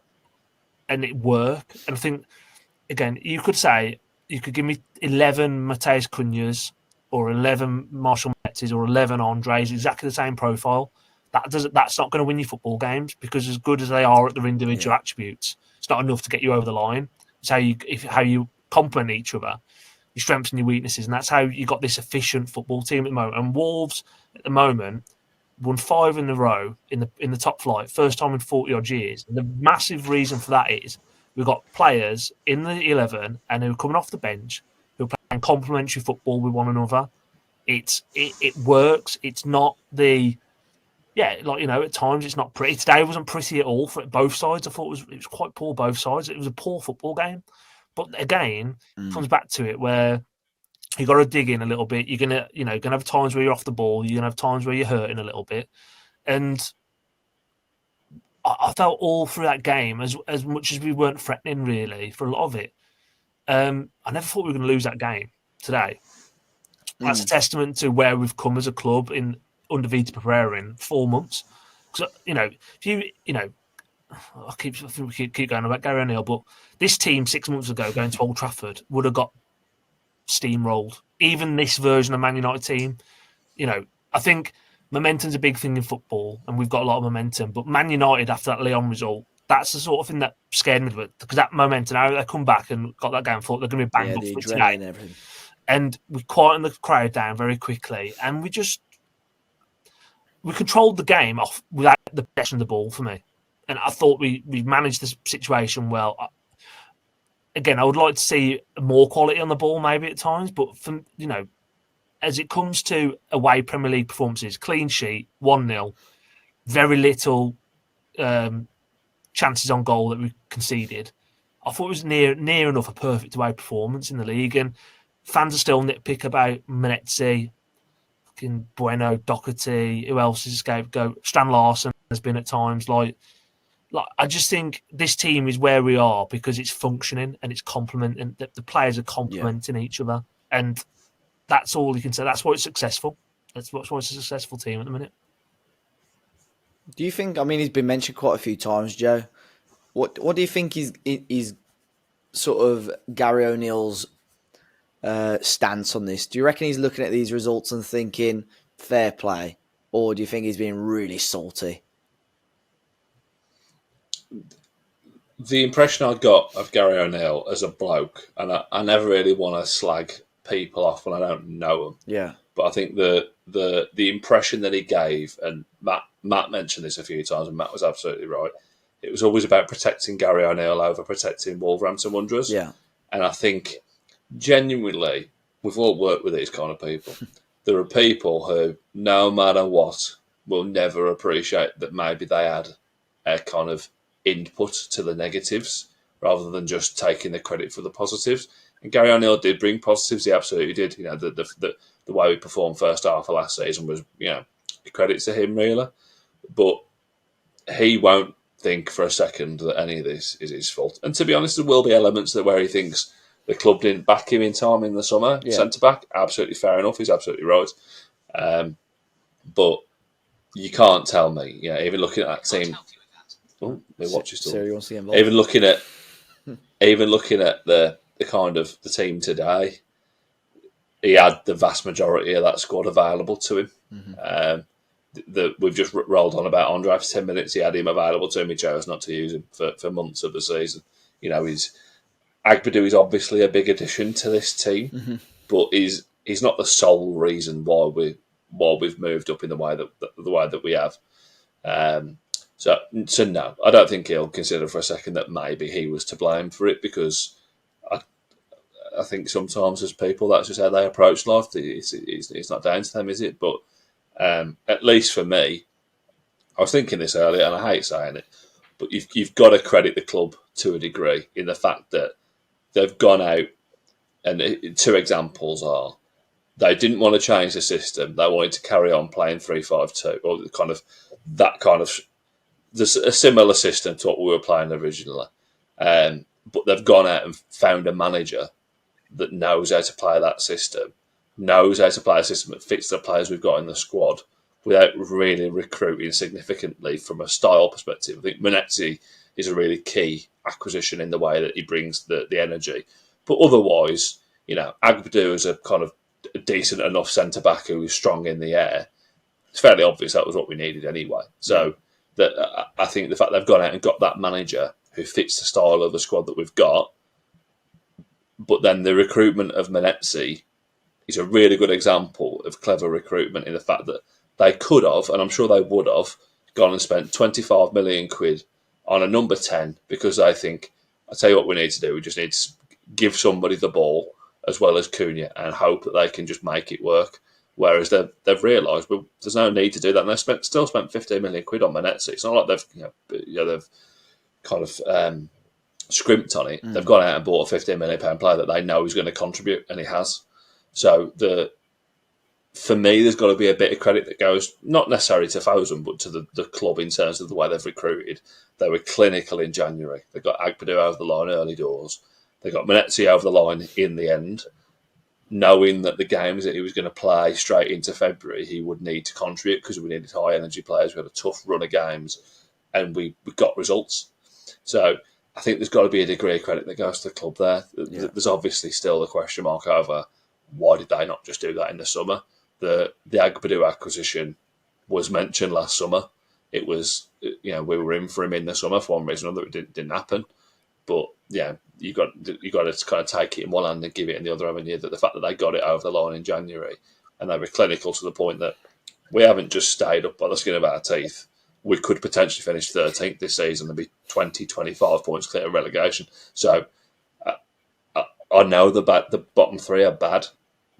and it work. And I think, again, you could give me 11 Mateus Cunhas or 11 Marshall Mettis or 11 Andres, exactly the same profile. That's not going to win you football games, because as good as they are at their individual attributes, it's not enough to get you over the line. It's how you complement each other, your strengths and your weaknesses, and that's how you got this efficient football team at the moment. And Wolves at the moment won 5 in a row in the top flight, first time in 40 odd years. And the massive reason for that is we've got players in the 11 and who are coming off the bench who are playing complementary football with one another. It works. It's not at times it's not pretty. Today wasn't pretty at all for both sides. I thought it was quite poor both sides. It was a poor football game. But again, it comes back to it where you got to dig in a little bit. You're gonna have times where you're off the ball. You're gonna have times where you're hurting a little bit, and I felt all through that game, as much as we weren't threatening really for a lot of it. I never thought we were going to lose that game today. That's a testament to where we've come as a club under Vita Pereira in 4 months. Because I keep going about Gary O'Neill, but this team 6 months ago going to Old Trafford would have got steamrolled. Even this version of Man United team, I think momentum's a big thing in football, and we've got a lot of momentum. But Man United, after that Lyon result, that's the sort of thing that scared me a bit, because that momentum, now they come back and got that game, thought they're going to be banged up for today. And everything. And we quietened the crowd down very quickly, and we controlled the game off without the possession of the ball for me. And I thought we managed the situation well. Again, I would like to see more quality on the ball maybe at times, but as it comes to away Premier League performances, clean sheet, 1-0, very little chances on goal that we conceded. I thought it was near enough a perfect away performance in the league, and fans are still nitpick about Manetti, fucking Bueno, Doherty, who else is scapegoat? Strand Larsen has been at times. Like I just think this team is where we are because it's functioning and it's complementing. The players are complementing each other, and that's all you can say. That's why it's successful. That's why it's a successful team at the minute. Do you think? I mean, he's been mentioned quite a few times, Joe. What do you think is sort of Gary O'Neill's stance on this? Do you reckon he's looking at these results and thinking fair play, or do you think he's being really salty? The impression I got of Gary O'Neill as a bloke, and I never really want to slag people off when I don't know them. Yeah. But I think the impression that he gave, and Matt mentioned this a few times, and Matt was absolutely right. It was always about protecting Gary O'Neill over protecting Wolverhampton Wanderers. Yeah. And I think genuinely, we've all worked with these kind of people. There are people who, no matter what, will never appreciate that maybe they had a kind of input to the negatives rather than just taking the credit for the positives. And Gary O'Neill did bring positives. He absolutely did. You know, the way we performed first half of last season was, you know, credit to him really. But he won't think for a second that any of this is his fault. And to be honest, there will be elements that where he thinks the club didn't back him in time in the summer. Yeah. Centre back, absolutely fair enough. He's absolutely right. But you can't tell me, you know, even looking at that team. Oh, my watch is still. Wants to get involved. Even looking at the kind of the team today, he had the vast majority of that squad available to him. Mm-hmm. We've just rolled on about Andre for 10 minutes. He had him available to him. He chose not to use him for months of the season. You know, Agbadou is obviously a big addition to this team, but he's not the sole reason why we've moved up in the way that we have. So no, I don't think he'll consider for a second that maybe he was to blame for it, because I think sometimes as people, that's just how they approach life. It's not down to them, is it? But at least for me, I was thinking this earlier, and I hate saying it, but you've got to credit the club to a degree in the fact that they've gone out, and two examples are, they didn't want to change the system. They wanted to carry on playing 3-5-2, or there's a similar system to what we were playing originally. But they've gone out and found a manager that knows how to play that system, knows how to play a system that fits the players we've got in the squad, without really recruiting significantly from a style perspective. I think Manezzi is a really key acquisition in the way that he brings the energy. But otherwise, you know, Agbadou is a kind of a decent enough centre-back who is strong in the air. It's fairly obvious that was what we needed anyway. So I think the fact they've gone out and got that manager who fits the style of the squad that we've got, but then the recruitment of Manezzi is a really good example of clever recruitment in the fact that they could have, and I'm sure they would have, gone and spent 25 million quid on a number 10 because they think, I'll tell you what we need to do, we just need to give somebody the ball as well as Cunha and hope that they can just make it work. Whereas they've realised, well, there's no need to do that, and they still spent 15 million quid on Manezzi. It's not like they've kind of scrimped on it. They've gone out and bought a £15 million player that they know is going to contribute, and he has. So for me, there's got to be a bit of credit that goes not necessarily to Fosun, but to the club in terms of the way they've recruited. They were clinical in January. They got Agbadou over the line early doors. They got Manezzi over the line in the end, knowing that the games that he was going to play straight into February, he would need to contribute because we needed high energy players. We had a tough run of games, and we got results. So I think there's got to be a degree of credit that goes to the club there. Yeah. There's obviously still a question mark over why did they not just do that in the summer. The Agbadou acquisition was mentioned last summer. It was, we were in for him in the summer for one reason or another. It didn't happen. But yeah, you got to kind of take it in one hand and give it in the other, haven't you? That the fact that they got it over the line in January and they were clinical to the point that we haven't just stayed up by the skin of our teeth. We could potentially finish 13th this season and be 20, 25 points clear of relegation. So I know the bottom three are bad.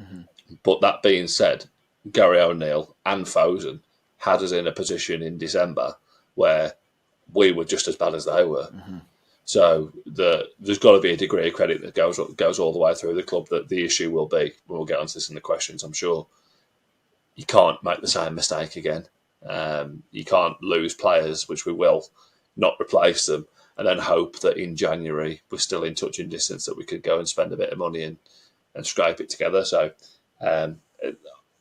Mm-hmm. But that being said, Gary O'Neill and Fosun had us in a position in December where we were just as bad as they were. Mm-hmm. So there's got to be a degree of credit that goes all the way through the club. That the issue will be, we'll get onto this in the questions, I'm sure, you can't make the same mistake again. You can't lose players, which we will, not replace them, and then hope that in January we're still in touching distance that we could go and spend a bit of money and scrape it together. So I'm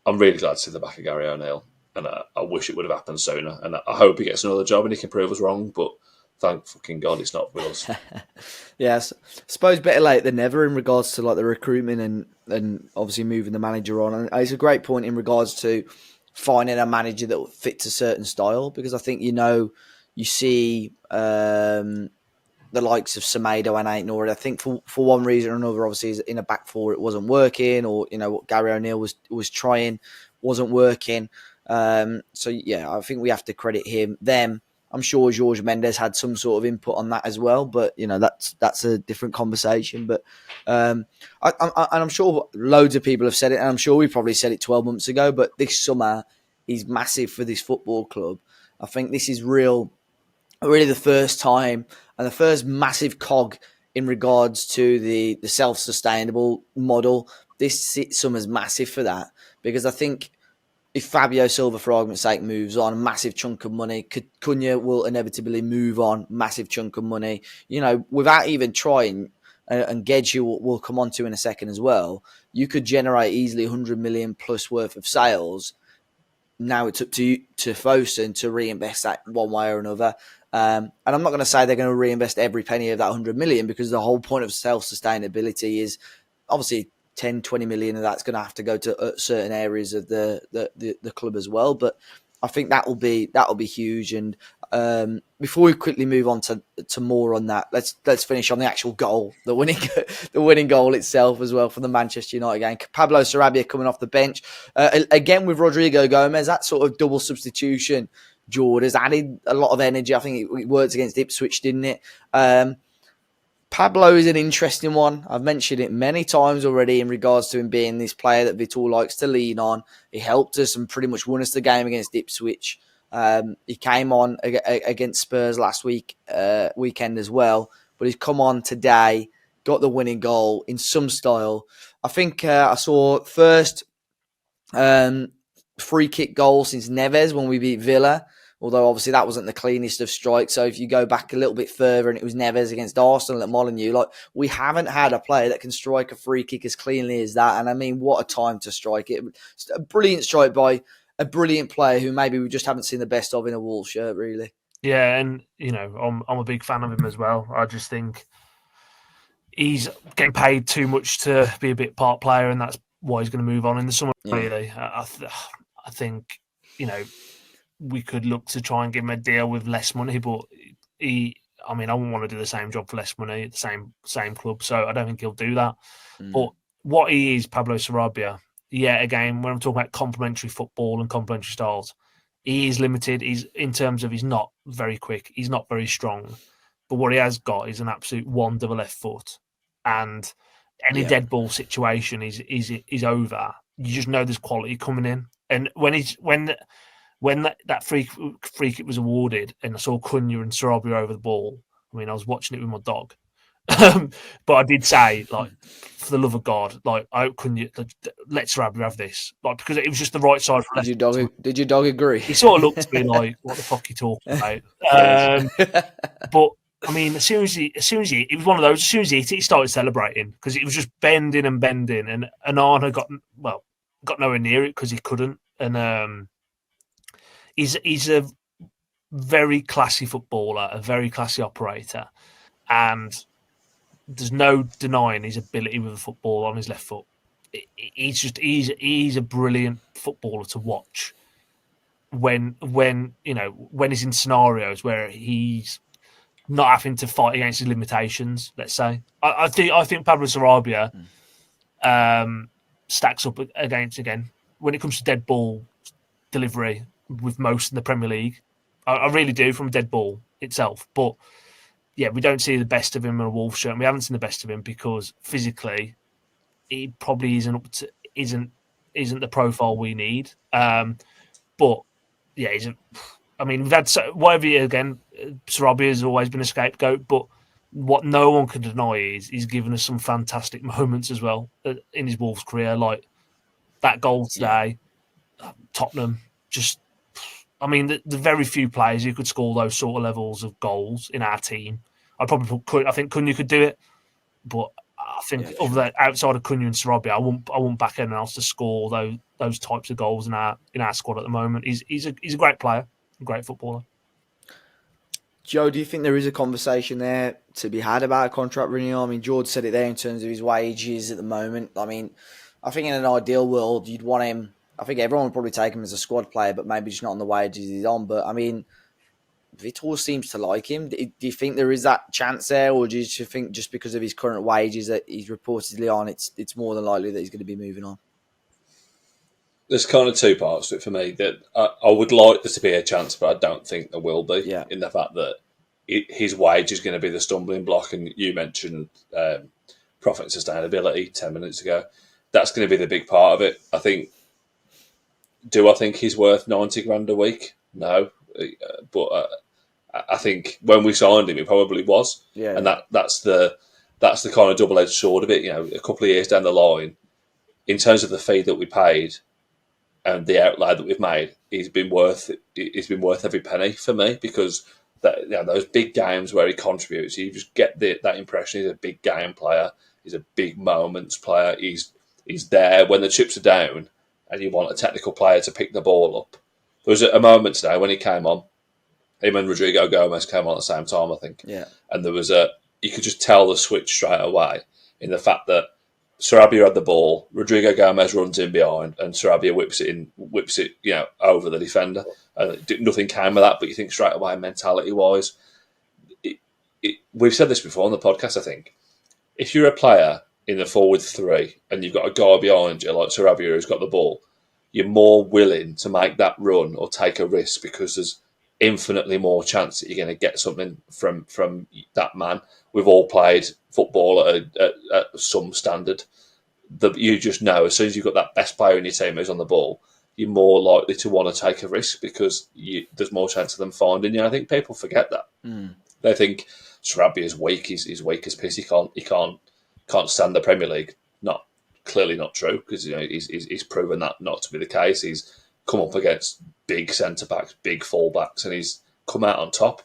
really glad to see the back of Gary O'Neill, and I wish it would have happened sooner. And I hope he gets another job and he can prove us wrong. But thank fucking God it's not with us. Yes, I suppose better late than never in regards to like the recruitment and obviously moving the manager on. And it's a great point in regards to finding a manager that fits a certain style, because I think you see the likes of Semedo and Ain't Nor. I think for one reason or another, obviously in a back four it wasn't working, or what Gary O'Neill was trying wasn't working. So yeah, I think we have to credit them. I'm sure Jorge Mendes had some sort of input on that as well, but that's a different conversation. But I'm sure loads of people have said it, and I'm sure we probably said it 12 months ago. But this summer is massive for this football club. I think this is really the first time and the first massive cog in regards to the self-sustainable model. This summer's massive for that, because I think if Fabio Silva, for argument's sake, moves on, a massive chunk of money, Cunha will inevitably move on, massive chunk of money, without even trying, and Guedes will come on to in a second as well, you could generate easily 100 million plus worth of sales. Now it's up to Fosun to reinvest that one way or another. And I'm not going to say they're going to reinvest every penny of that 100 million, because the whole point of self-sustainability is obviously 10, 20 million of that's going to have to go to certain areas of the club as well. But I think that'll be huge. And before we quickly move on to more on that, let's finish on the actual goal, the winning goal itself as well for the Manchester United game. Pablo Sarabia coming off the bench again with Rodrigo Gomes. That sort of double substitution, Jord, has added a lot of energy. I think it worked against Ipswich, didn't it? Pablo is an interesting one. I've mentioned it many times already in regards to him being this player that Vitor likes to lean on. He helped us and pretty much won us the game against Ipswich. He came on against Spurs last weekend as well, but he's come on today, got the winning goal in some style. I think I saw first free kick goal since Neves when we beat Villa. Although obviously that wasn't the cleanest of strikes. So if you go back a little bit further and it was Neves against Arsenal at Molineux, we haven't had a player that can strike a free kick as cleanly as that. And I mean, what a time to strike it. It's a brilliant strike by a brilliant player who maybe we just haven't seen the best of in a Wolves shirt, really. Yeah, and I'm a big fan of him as well. I just think he's getting paid too much to be a bit part player, and that's why he's going to move on in the summer, really. I think, we could look to try and give him a deal with less money, but I wouldn't want to do the same job for less money at the same club, so I don't think he'll do that. But what he is, Pablo Sarabia, again, when I'm talking about complementary football and complementary styles, he is limited. He's not very quick, he's not very strong, but what he has got is an absolute wand of a left foot, and any dead ball situation is over. You just know there's quality coming in, and when that free kick was awarded and I saw Cunha and Sarabia over the ball, I was watching it with my dog. But I did say, for the love of God, I couldn't let Sarabia have this, because it was just the right side for left. Did your dog agree? He sort of looked at me like, "What the fuck are you talking about?" But as soon as it was one of those. As soon as he hit it, he started celebrating, because it was just bending, and Arna got nowhere near it because he couldn't. And he's a very classy footballer, a very classy operator, and there's no denying his ability with the football on his left foot. He's a brilliant footballer to watch when he's in scenarios where he's not having to fight against his limitations. Let's say I think Pablo Sarabia stacks up against, again, when it comes to dead ball delivery, with most in the Premier League. I really do, from a dead ball itself. But yeah, we don't see the best of him in a Wolves shirt. And we haven't seen the best of him because physically he probably isn't the profile we need. But yeah, we've had again. Sarabia has always been a scapegoat, but what no one can deny is he's given us some fantastic moments as well in his Wolves career, like that goal today, Tottenham. The very few players who could score those sort of levels of goals in our team. I think Cunha could do it, but I think outside of Cunha and Sarabia, I won't back anyone else to score those types of goals in our squad at the moment. He's a great player, a great footballer. Joe, do you think there is a conversation there to be had about a contract renewal? I mean, Jord said it there in terms of his wages at the moment. I mean, I think in an ideal world, you'd want him. I think everyone would probably take him as a squad player, but maybe just not on the wages he's on. But I mean, Vitor seems to like him. Do you think there is that chance there, or do you think just because of his current wages that he's reportedly on, it's more than likely that he's going to be moving on? There's kind of two parts to it for me. That I would like there to be a chance, but I don't think there will be. Yeah. In the fact that his wage is going to be the stumbling block, and you mentioned profit and sustainability 10 minutes ago. That's going to be the big part of it. I think. Do I think he's worth 90 grand a week? No, but I think when we signed him, he probably was. Yeah. And that's the kind of double-edged sword of it. You know, a couple of years down the line, in terms of the fee that we paid and the outlay that we've made, he's been worth every penny for me, because those big games where he contributes, you just get that impression he's a big game player. He's a big moments player. He's there when the chips are down and you want a technical player to pick the ball up. There was a moment today when he came on. Him and Rodrigo Gomes came on at the same time, I think. Yeah. And there was you could just tell the switch straight away in the fact that Sarabia had the ball, Rodrigo Gomes runs in behind, and Sarabia whips it, over the defender. Nothing came of that, but you think straight away, mentality-wise, we've said this before on the podcast, I think. If you're a player in the forward three and you've got a guy behind you, like Sarabia, who's got the ball, you're more willing to make that run or take a risk because there's infinitely more chance that you're going to get something from that man. We've all played football at some standard. You just know as soon as you've got that best player in your team who's on the ball, you're more likely to want to take a risk because there's more chance of them finding you. I think people forget that. They think Sarabia is weak. He's weak as piss. He can't stand the Premier League. Clearly not true, because he's proven that not to be the case. He's come up against big centre backs, big full backs, and he's come out on top.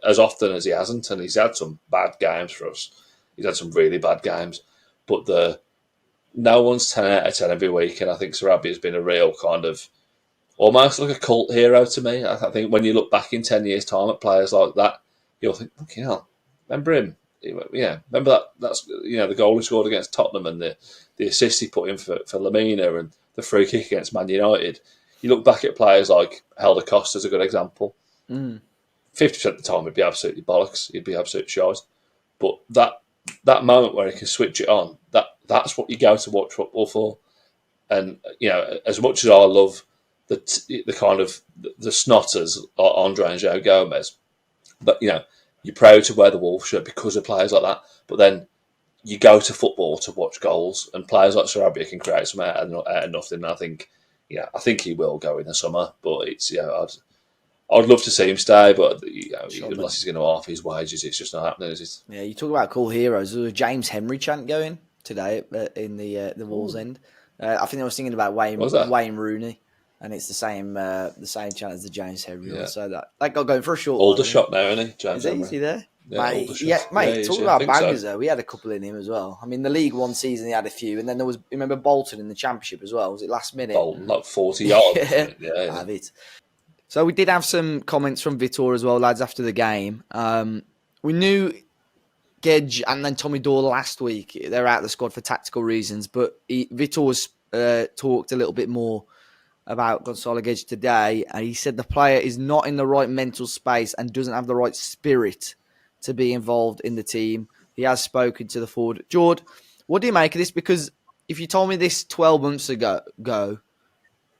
As often as he hasn't, and he's had some bad games for us. He's had some really bad games, but no one's 10 out of 10 every week, and I think Sarabia has been a real kind of almost like a cult hero to me. I think when you look back in 10 years' time at players like that, you'll think, okay, remember him? Yeah, remember that? That's the goal he scored against Tottenham and the assist he put in for Lamina and the free kick against Man United. You look back at players like Helder Costa as a good example. 50% of the time, it'd be absolutely bollocks. He'd be absolute shite. But that moment where he can switch it on, that's what you go to watch football for. And as much as I love the kind of the snotters like Andre and Joe Gomes, but you're proud to wear the Wolves shirt because of players like that. But then you go to football to watch goals, and players like Sarabia can create some out of nothing. And I think he will go in the summer. But it's I'd love to see him stay, but unless he's going to half his wages, it's just not happening, is it? Yeah, you talk about cool heroes. There was a James Henry chant going today in the Wolves end. I think I was thinking about Wayne Rooney, and it's the same chant as the James Henry. Yeah. So that got going for a short. Aldershot now, isn't he? James Henry. Is he there? Yeah, mate. Talk about bangers though. We had a couple in him as well. I mean, the League One season he had a few, and then there was remember Bolton in the Championship as well. Was it last minute? Bolton, like 40 yards. yeah. Have it. So we did have some comments from Vitor as well, lads, after the game. We knew Guedes and then Tommy Doyle last week. They're out of the squad for tactical reasons, but Vitor's talked a little bit more about Gonçalo Guedes today, and he said the player is not in the right mental space and doesn't have the right spirit to be involved in the team. He has spoken to the forward. Jord, what do you make of this? Because if you told me this 12 months ago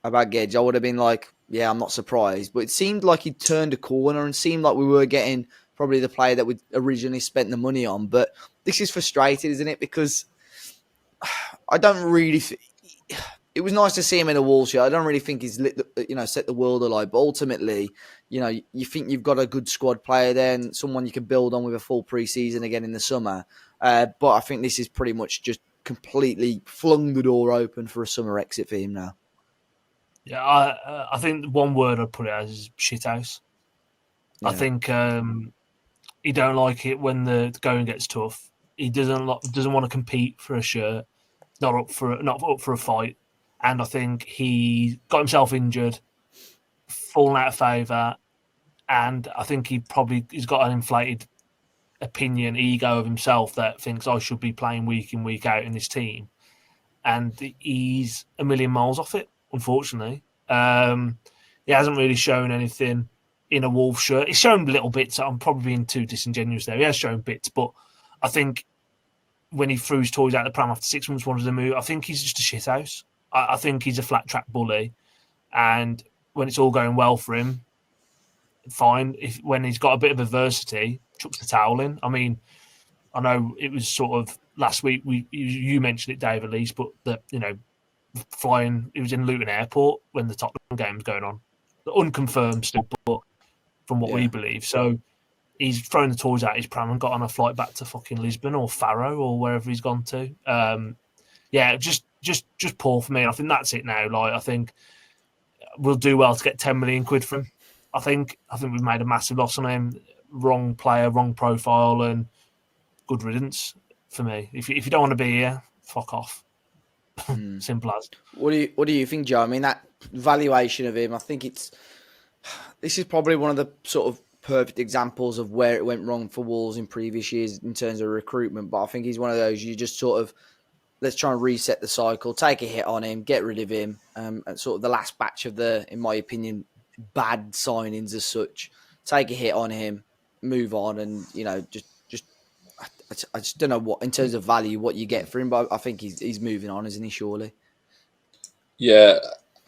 about Guedes, I would have been like, yeah, I'm not surprised. But it seemed like he turned a corner and seemed like we were getting probably the player that we originally spent the money on. But this is frustrating, isn't it? Because I don't really... It was nice to see him in a Wolves shirt. I don't really think he's set the world alight. But ultimately, you think you've got a good squad player there and someone you can build on with a full pre-season again in the summer. But I think this is pretty much just completely flung the door open for a summer exit for him now. Yeah, I think one word I'd put it as is shithouse. Yeah. I think he don't like it when the going gets tough. He doesn't want to compete for a shirt, not up for a fight. And I think he got himself injured, fallen out of favour, and I think he's got an inflated ego of himself that thinks I should be playing week in, week out in this team, and he's a million miles off it, unfortunately. He hasn't really shown anything in a Wolves shirt. He's shown little bits. I'm probably being too disingenuous there. He has shown bits, but I think when he threw his toys out the pram after 6 months, wanted to move, I think he's just a shithouse. I think he's a flat track bully, and when it's all going well for him, fine. When he's got a bit of adversity, chucks the towel in. I mean, I know it was sort of last week. You mentioned it, Dave, at least, but that flying. He was in Luton Airport when the Tottenham game was going on, unconfirmed still, but from what we believe. So he's thrown the toys out his pram and got on a flight back to fucking Lisbon or Faro or wherever he's gone to. Just poor for me. And I think that's it now. Like, I think we'll do well to get 10 million quid from him. I think we've made a massive loss on him. Wrong player, wrong profile, and good riddance for me. If you don't want to be here, fuck off. Simple as. What do you think, Joe? I mean, that valuation of him, I think this is probably one of the sort of perfect examples of where it went wrong for Wolves in previous years in terms of recruitment. But I think he's one of those you just sort of, let's try and reset the cycle, take a hit on him, get rid of him, and sort of the last batch of in my opinion, bad signings as such. Take a hit on him, move on, and I just don't know what in terms of value what you get for him, but I think he's moving on, isn't he? Surely. Yeah,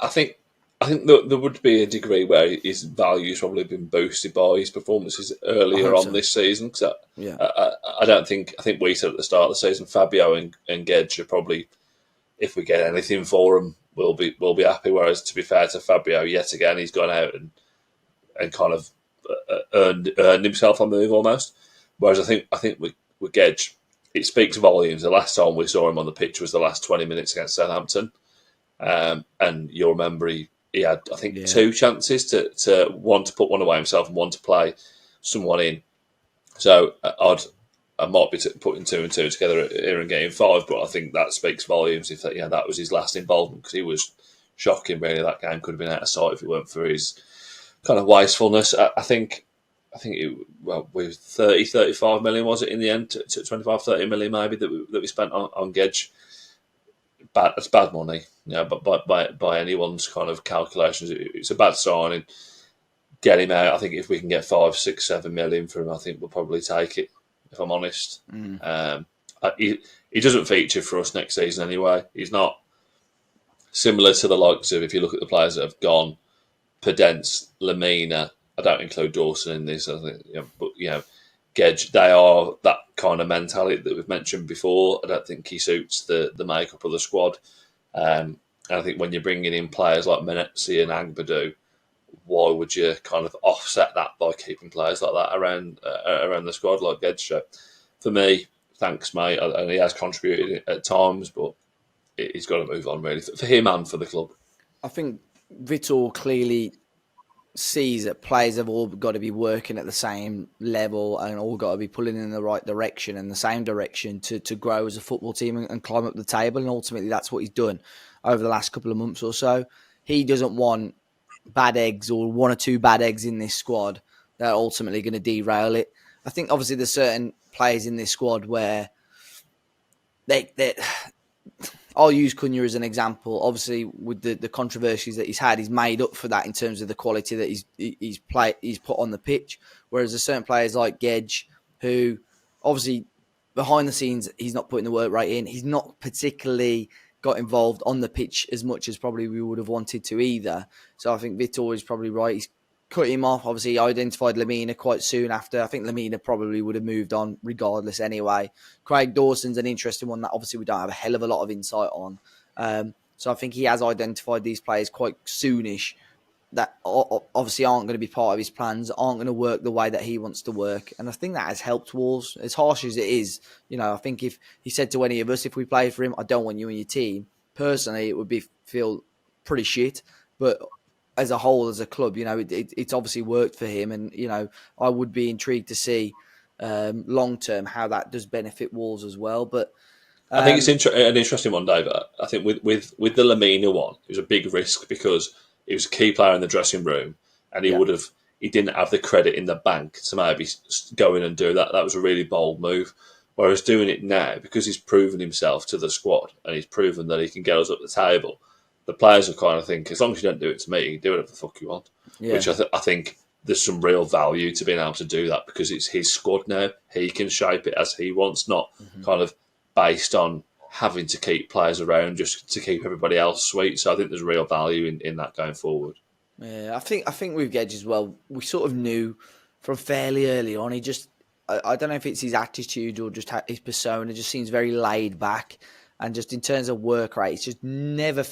I think there would be a degree where his value's probably been boosted by his performances earlier on this season. Cause I think we said at the start of the season, Fabio and Guedes are probably, if we get anything for them, we'll be happy. Whereas, to be fair to Fabio, yet again he's gone out and kind of earned himself a move almost. Whereas I think with Guedes, it speaks volumes. The last time we saw him on the pitch was the last 20 minutes against Southampton, and you'll remember he had, I think, 2 chances to one to put one away himself and one to play someone in. So I might be putting 2 and 2 together here and getting 5, but I think that speaks volumes. If that was his last involvement, because he was shocking. Really, that game could have been out of sight if it weren't for his kind of wastefulness. I think with 35 million, was it in the end, to 25, 30 million maybe that we spent on Guedes. It's bad money, but by anyone's kind of calculations, it's a bad signing. Get him out. I think if we can get 5, 6, 7 million for him, I think we'll probably take it, if I'm honest. He doesn't feature for us next season anyway. He's not similar to the likes of, if you look at the players that have gone, Podence, Lamina. I don't include Dawson in this, I think, but Guedes, they are that kind of mentality that we've mentioned before. I don't think he suits the makeup of the squad. And I think when you're bringing in players like Menetzi and Agbadou, why would you kind of offset that by keeping players like that around the squad like Guedes? So for me, thanks, mate. And he has contributed at times, but he's got to move on, really, for him and for the club. I think Vitor clearly sees that players have all got to be working at the same level and all got to be pulling in the right direction and the same direction to grow as a football team and climb up the table. And ultimately, that's what he's done over the last couple of months or so. He doesn't want bad eggs or 1 or 2 bad eggs in this squad that are ultimately going to derail it. I think obviously there's certain players in this squad where I'll use Cunha as an example. Obviously, with the controversies that he's had, he's made up for that in terms of the quality that he's put on the pitch. Whereas there's certain players like Guedes, who obviously behind the scenes he's not putting the work right in. He's not particularly got involved on the pitch as much as probably we would have wanted to either. So I think Vitor is probably right. He's cut him off. Obviously, he identified Lamina quite soon after. I think Lamina probably would have moved on regardless anyway. Craig Dawson's an interesting one that obviously we don't have a hell of a lot of insight on. So I think he has identified these players quite soonish that obviously aren't going to be part of his plans, aren't going to work the way that he wants to work. And I think that has helped Wolves, as harsh as it is. I think if he said to any of us, if we played for him, I don't want you in your team, personally, it would feel pretty shit. But as a whole, as a club, it's obviously worked for him. And, I would be intrigued to see long-term how that does benefit Wolves as well. But I think it's an interesting one, Dave. I think with the Lamina one, it was a big risk because he was a key player in the dressing room and he he didn't have the credit in the bank to maybe go in and do that. That was a really bold move. Whereas doing it now, because he's proven himself to the squad and he's proven that he can get us up the table, the players will kind of think, as long as you don't do it to me, you can do whatever the fuck you want. Yeah. Which I think there's some real value to being able to do that because it's his squad now. He can shape it as he wants, not kind of based on having to keep players around just to keep everybody else sweet. So I think there's real value in that going forward. Yeah, I think with Guedes as well, we sort of knew from fairly early on. He just, I don't know if it's his attitude or just his persona, just seems very laid back. And just in terms of work rate, it's just never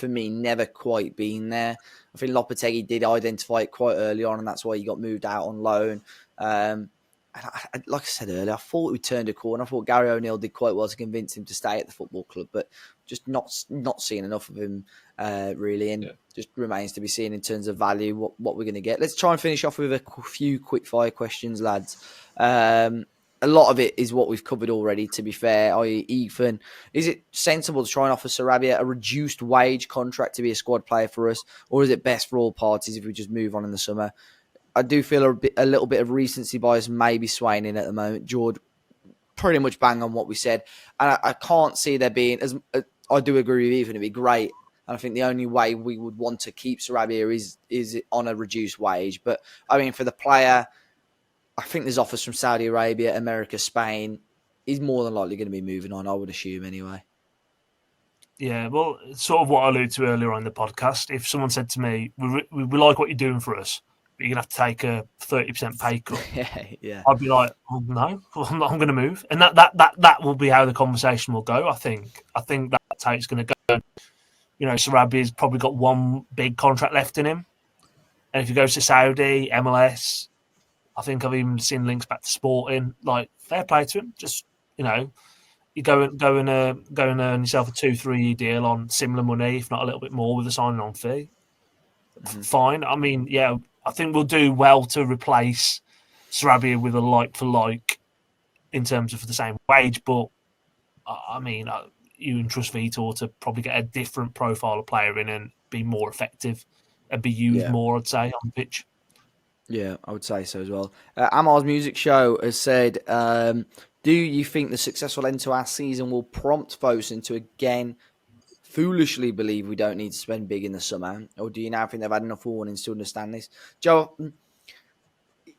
quite been there. I think Lopetegui did identify it quite early on, and that's why he got moved out on loan. And like I said earlier, I thought we turned a corner. I thought Gary O'Neill did quite well to convince him to stay at the football club, but just not seeing enough of him really, and just remains to be seen in terms of value what we're going to get. Let's try and finish off with a few quick fire questions, lads. A lot of it is what we've covered already, to be fair, i.e. Ethan. Is it sensible to try and offer Sarabia a reduced wage contract to be a squad player for us, or is it best for all parties if we just move on in the summer? I do feel a little bit of recency bias maybe swaying in at the moment. Jord, pretty much bang on what we said. And I can't see there being, as I do agree with Ethan, it'd be great. And I think the only way we would want to keep Sarabia is on a reduced wage. But, I mean, for the player, I think there's offers from Saudi Arabia, America, Spain. He's more than likely going to be moving on, I would assume, anyway. Yeah, well, it's sort of what I alluded to earlier on in the podcast. If someone said to me, we like what you're doing for us, but you're going to have to take a 30% pay cut, yeah. I'd be like, oh, no, I'm going to move. And that will be how the conversation will go, I think. I think that's how it's going to go. You know, Sarabia's probably got one big contract left in him. And if he goes to Saudi, MLS, I think I've even seen links back to Sporting. Like, fair play to him. Just, you know, you go and earn yourself a 2-3 year deal on similar money, if not a little bit more, with a signing on fee. Fine. I mean, yeah, I think we'll do well to replace Sarabia with a like for like in terms of for the same wage. But I mean, you entrust Vitor to probably get a different profile of player in and be more effective and be used more, I'd say, on the pitch. Yeah, I would say so as well. Amar's Music Show has said, do you think the successful end to our season will prompt Fosun to again foolishly believe we don't need to spend big in the summer? Or do you now think they've had enough warnings to understand this? Joe,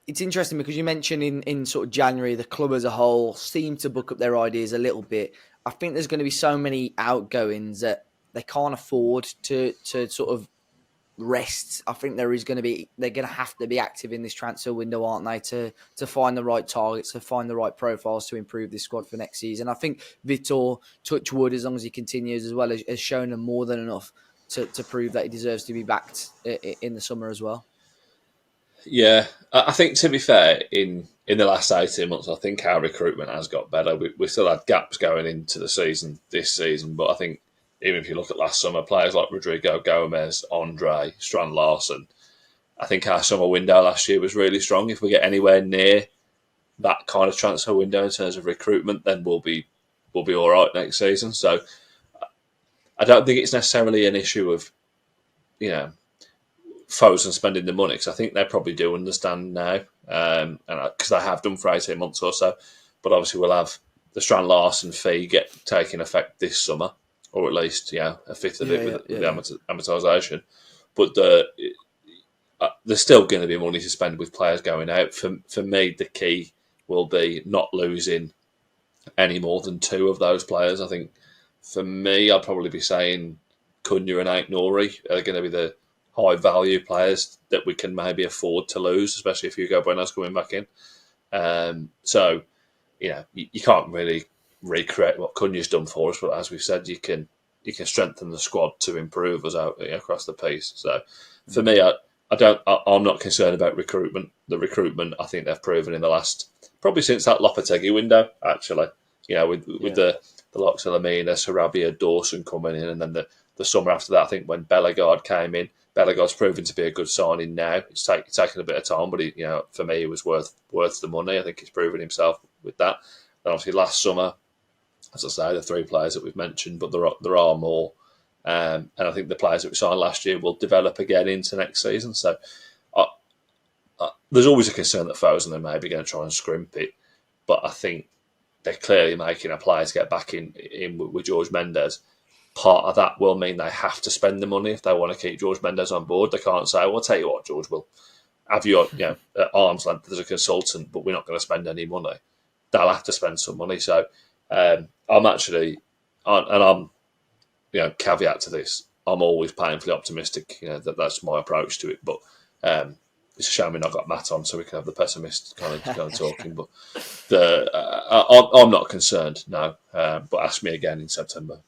it's interesting because you mentioned in sort of January, the club as a whole seemed to book up their ideas a little bit. I think there's going to be so many outgoings that they can't afford to sort of rest. I think they're going to have to be active in this transfer window, aren't they, to find the right targets, to find the right profiles to improve this squad for next season. I think Vitor, touch wood, as long as he continues as well, has shown them more than enough to prove that he deserves to be backed in the summer as well. Yeah, I think, to be fair, in the last 18 months, I think our recruitment has got better. We still had gaps going into the season this season, but I think even if you look at last summer, players like Rodrigo, Gomes, Andre, Strand Larsen, I think our summer window last year was really strong. If we get anywhere near that kind of transfer window in terms of recruitment, then we'll be all right next season. So I don't think it's necessarily an issue of, you know, Fosun spending the money, because I think they probably do understand now, and because they have done for 18 months or so. But obviously, we'll have the Strand Larsen fee taking effect this summer, or at least, a fifth of it with the amortisation. But there's still going to be money to spend with players going out. For me, the key will be not losing any more than two of those players. I think for me, I'll probably be saying Cunha and Aït-Nouri are going to be the high value players that we can maybe afford to lose, especially if Hugo Bueno's coming back in. So, you can't really recreate what Cunha's done for us, but as we've said, you can strengthen the squad to improve us out across the piece. So, for me, I'm not concerned about recruitment. The recruitment, I think they've proven in the last, probably since that Lopetegui window, actually. With the likes of Lamina, Sarabia, Dawson coming in, and then the summer after that, I think when Bellegarde came in, Bellegarde's proven to be a good signing now. It's taken a bit of time, but for me, it was worth the money. I think he's proven himself with that. And obviously, last summer, as I say, the three players that we've mentioned, but there are more. And I think the players that we signed last year will develop again into next season. So there's always a concern that Foden are maybe going to try and scrimp it, but I think they're clearly making a play to get back in with George Mendes. Part of that will mean they have to spend the money if they want to keep George Mendes on board. They can't say, "Well, I'll tell you what, George, we'll have you at arm's length as a consultant, but we're not going to spend any money." They'll have to spend some money. So I'm actually, and I'm, caveat to this, I'm always painfully optimistic. That's my approach to it. But it's a shame we've not got Matt on, so we can have the pessimist kind of talking. But I'm not concerned, no. But ask me again in September.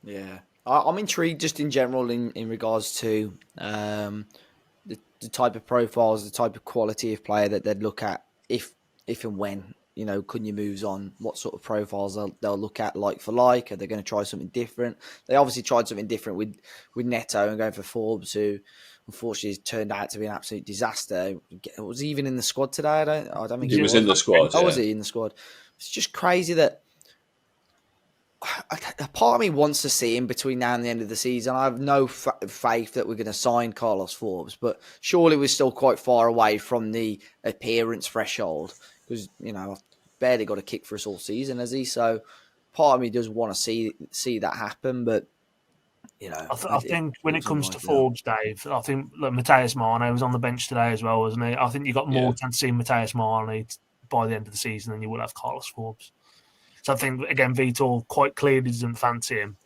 Yeah, I'm intrigued just in general in regards to the type of profiles, the type of quality of player that they'd look at if and when Cunha moves on. What sort of profiles they'll look at like for like? Are they going to try something different? They obviously tried something different with Neto and going for Forbes, who unfortunately turned out to be an absolute disaster. Was he even in the squad today? I don't think he was in the squad. Oh, was he in the squad? It's just crazy that a part of me wants to see him between now and the end of the season. I have no faith that we're going to sign Carlos Forbes, but surely we're still quite far away from the appearance threshold because, I've barely got a kick for us all season, has he? So part of me does want to see that happen, but, I think when it comes to Forbes, Dave, I think Mateus Mane was on the bench today as well, wasn't he? I think you got more chance of seeing Mateus Mane by the end of the season than you will have Carlos Forbes. So I think, again, Vitor quite clearly doesn't fancy him.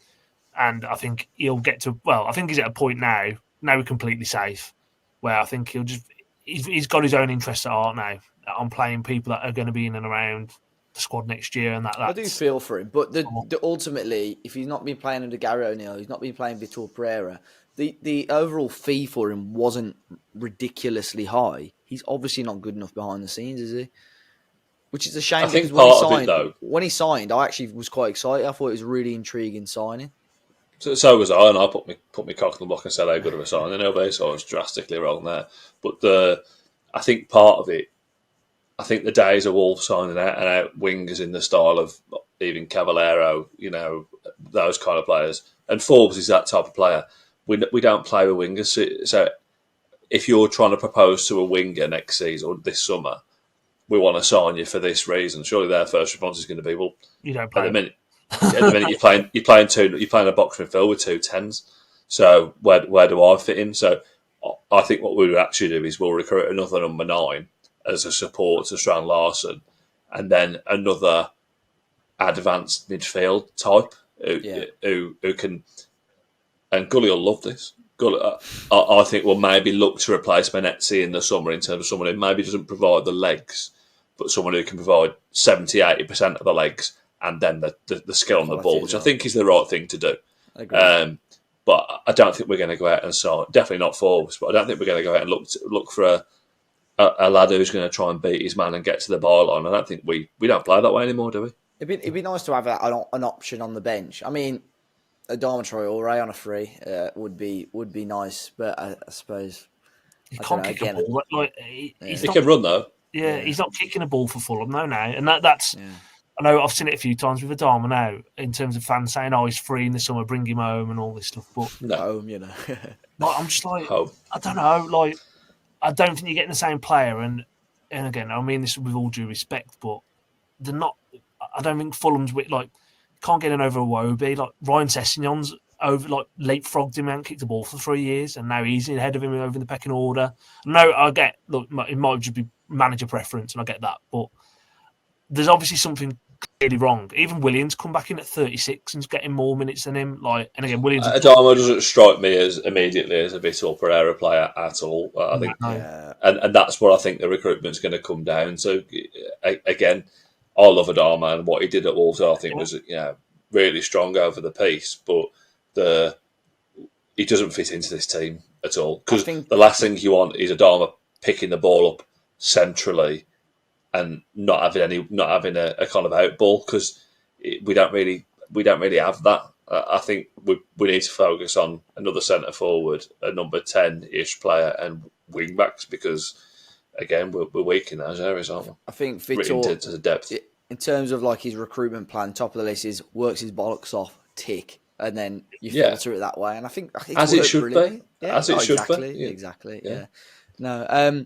And I think he'll get to... Well, I think he's at a point now we're completely safe, where I think he's got his own interests at heart now on playing people that are going to be in and around the squad next year. And I do feel for him. But ultimately, if he's not been playing under Gary O'Neill, he's not been playing Vitor Pereira, the overall fee for him wasn't ridiculously high. He's obviously not good enough behind the scenes, is he? Which is a shame because when he signed, I actually was quite excited. I thought it was a really intriguing signing. So was I, and I put my cock in the block and said how good of a signing it'll be, so I was drastically wrong there. But I think part of it, I think the days of Wolves signing out wingers in the style of even Cavallero, those kind of players, and Forbes is that type of player. We don't play with wingers, so if you're trying to propose to a winger next season or this summer, we want to sign you for this reason. Surely their first response is going to be, well, you don't play. At the minute you're playing a box midfield with 2 10s. So where do I fit in? So I think what we would actually do is we'll recruit another number 9 as a support to Strand Larson, and then another advanced midfield type who can. And Gully will love this. I think we'll maybe look to replace Menezzi in the summer in terms of someone who maybe doesn't provide the legs, but someone who can provide 70-80% of the legs and then the skill on the ball, which I think is the right thing to do. I agree. But I don't think we're going to go out and sign, definitely not Forbes, but I don't think we're going to go out and look for a lad who's going to try and beat his man and get to the byline. I don't think we don't play that way anymore, do we? It'd be nice to have an option on the bench. I mean, Adama Traore on a free would be nice, but I suppose he can't kick a ball. He can run though. Yeah, he's not kicking a ball for Fulham now, and that's. Yeah. I know I've seen it a few times with Adama now, in terms of fans saying, "Oh, he's free in the summer, bring him home," and all this stuff. But home, I'm just like, I don't know, like I don't think you're getting the same player, and again, I mean this with all due respect, but they're not. I don't think Fulham's can't get in over Iwobi. Like Ryan Sessegnon's leapfrogged him and kicked the ball for 3 years, and now he's ahead of him over in the pecking order. No, I get. Look, it might just be manager preference, and I get that, but there's obviously something clearly wrong. Even Williams come back in at 36 and getting more minutes than him. And again, Williams. Adama doesn't strike me as immediately as a Vitor Pereira player at all. I think, and that's what I think the recruitment's going to come down. So again, I love Adama, and what he did at Wolves, I think, was really strong over the piece. But he doesn't fit into this team at all, because the last thing you want is Adama picking the ball up centrally and not having a kind of out ball, because we don't really have that. I think we need to focus on another centre forward, a number 10-ish player, and wing backs, because again we're weak in those areas, aren't we? I think Vitor, to the depth in terms of his recruitment plan, top of the list is works his bollocks off, tick, and then you filter it that way. And I think as it should be, as it should be, exactly. Yeah. No.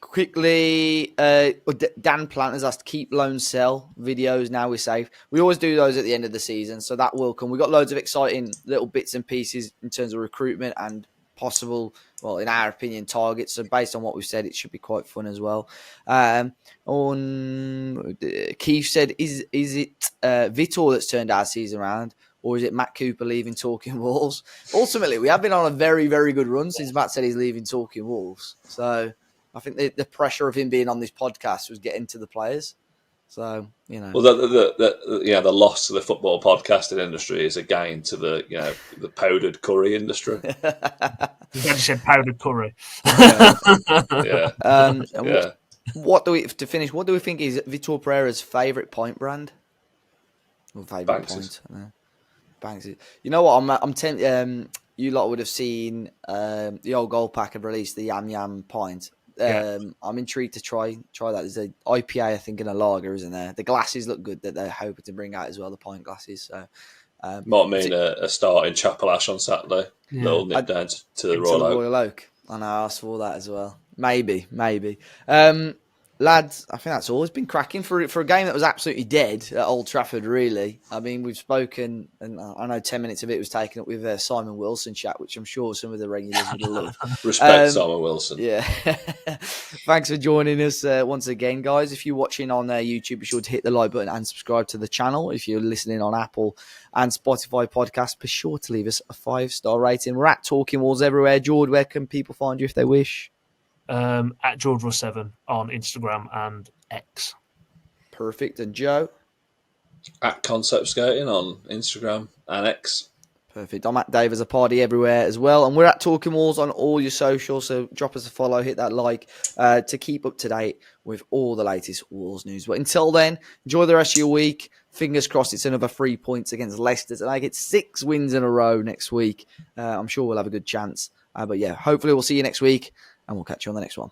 Quickly, Dan Planters asked, keep loan sell videos now we're safe. We always do those at the end of the season, so that will come. We've got loads of exciting little bits and pieces in terms of recruitment and possible, well, in our opinion, targets. So based on what we've said, it should be quite fun as well. Keith said, is it Vitor that's turned our season around? Or is it Matt Cooper leaving Talking Wolves? Ultimately, we have been on a very, very good run since Matt said he's leaving Talking Wolves. So I think the pressure of him being on this podcast was getting to the players. So, you know. Well, the loss to the football podcasting industry is a gain to the powdered curry industry. You said powdered curry. Yeah. What do we think is Vitor Pereira's favourite pint brand? Or favourite point? Banks. You know what? I'm tempted. You lot would have seen the old Gold Pack have released the Yam Yam pint. I'm intrigued to try that. There's an IPA, I think, and a lager, isn't there? The glasses look good that they're hoping to bring out as well, the pint glasses. So might mean a start in Chapel Ash on Saturday. Yeah. Little nip down to the Royal Oak. And I asked for that as well. Maybe. Lads, I think that's all. It's been cracking for a game that was absolutely dead at Old Trafford, really. I mean, we've spoken, and I know 10 minutes of it was taken up with Simon Wilson chat, which I'm sure some of the regulars would have loved. Respect Simon Wilson. Yeah. Thanks for joining us once again, guys. If you're watching on YouTube, be sure to hit the like button and subscribe to the channel. If you're listening on Apple and Spotify podcasts, be sure to leave us a 5-star rating. We're at Talking Walls everywhere. Jord, where can people find you if they wish? At JordRuss7 on Instagram and X. Perfect. And Joe? At Concept Skating on Instagram and X. Perfect. I'm at Dave as a party everywhere as well. And we're at Talking Walls on all your socials. So drop us a follow, hit that like to keep up to date with all the latest Walls news. But until then, enjoy the rest of your week. Fingers crossed it's another 3 points against Leicester. And I get 6 wins in a row next week. I'm sure we'll have a good chance. But yeah, hopefully we'll see you next week. And we'll catch you on the next one.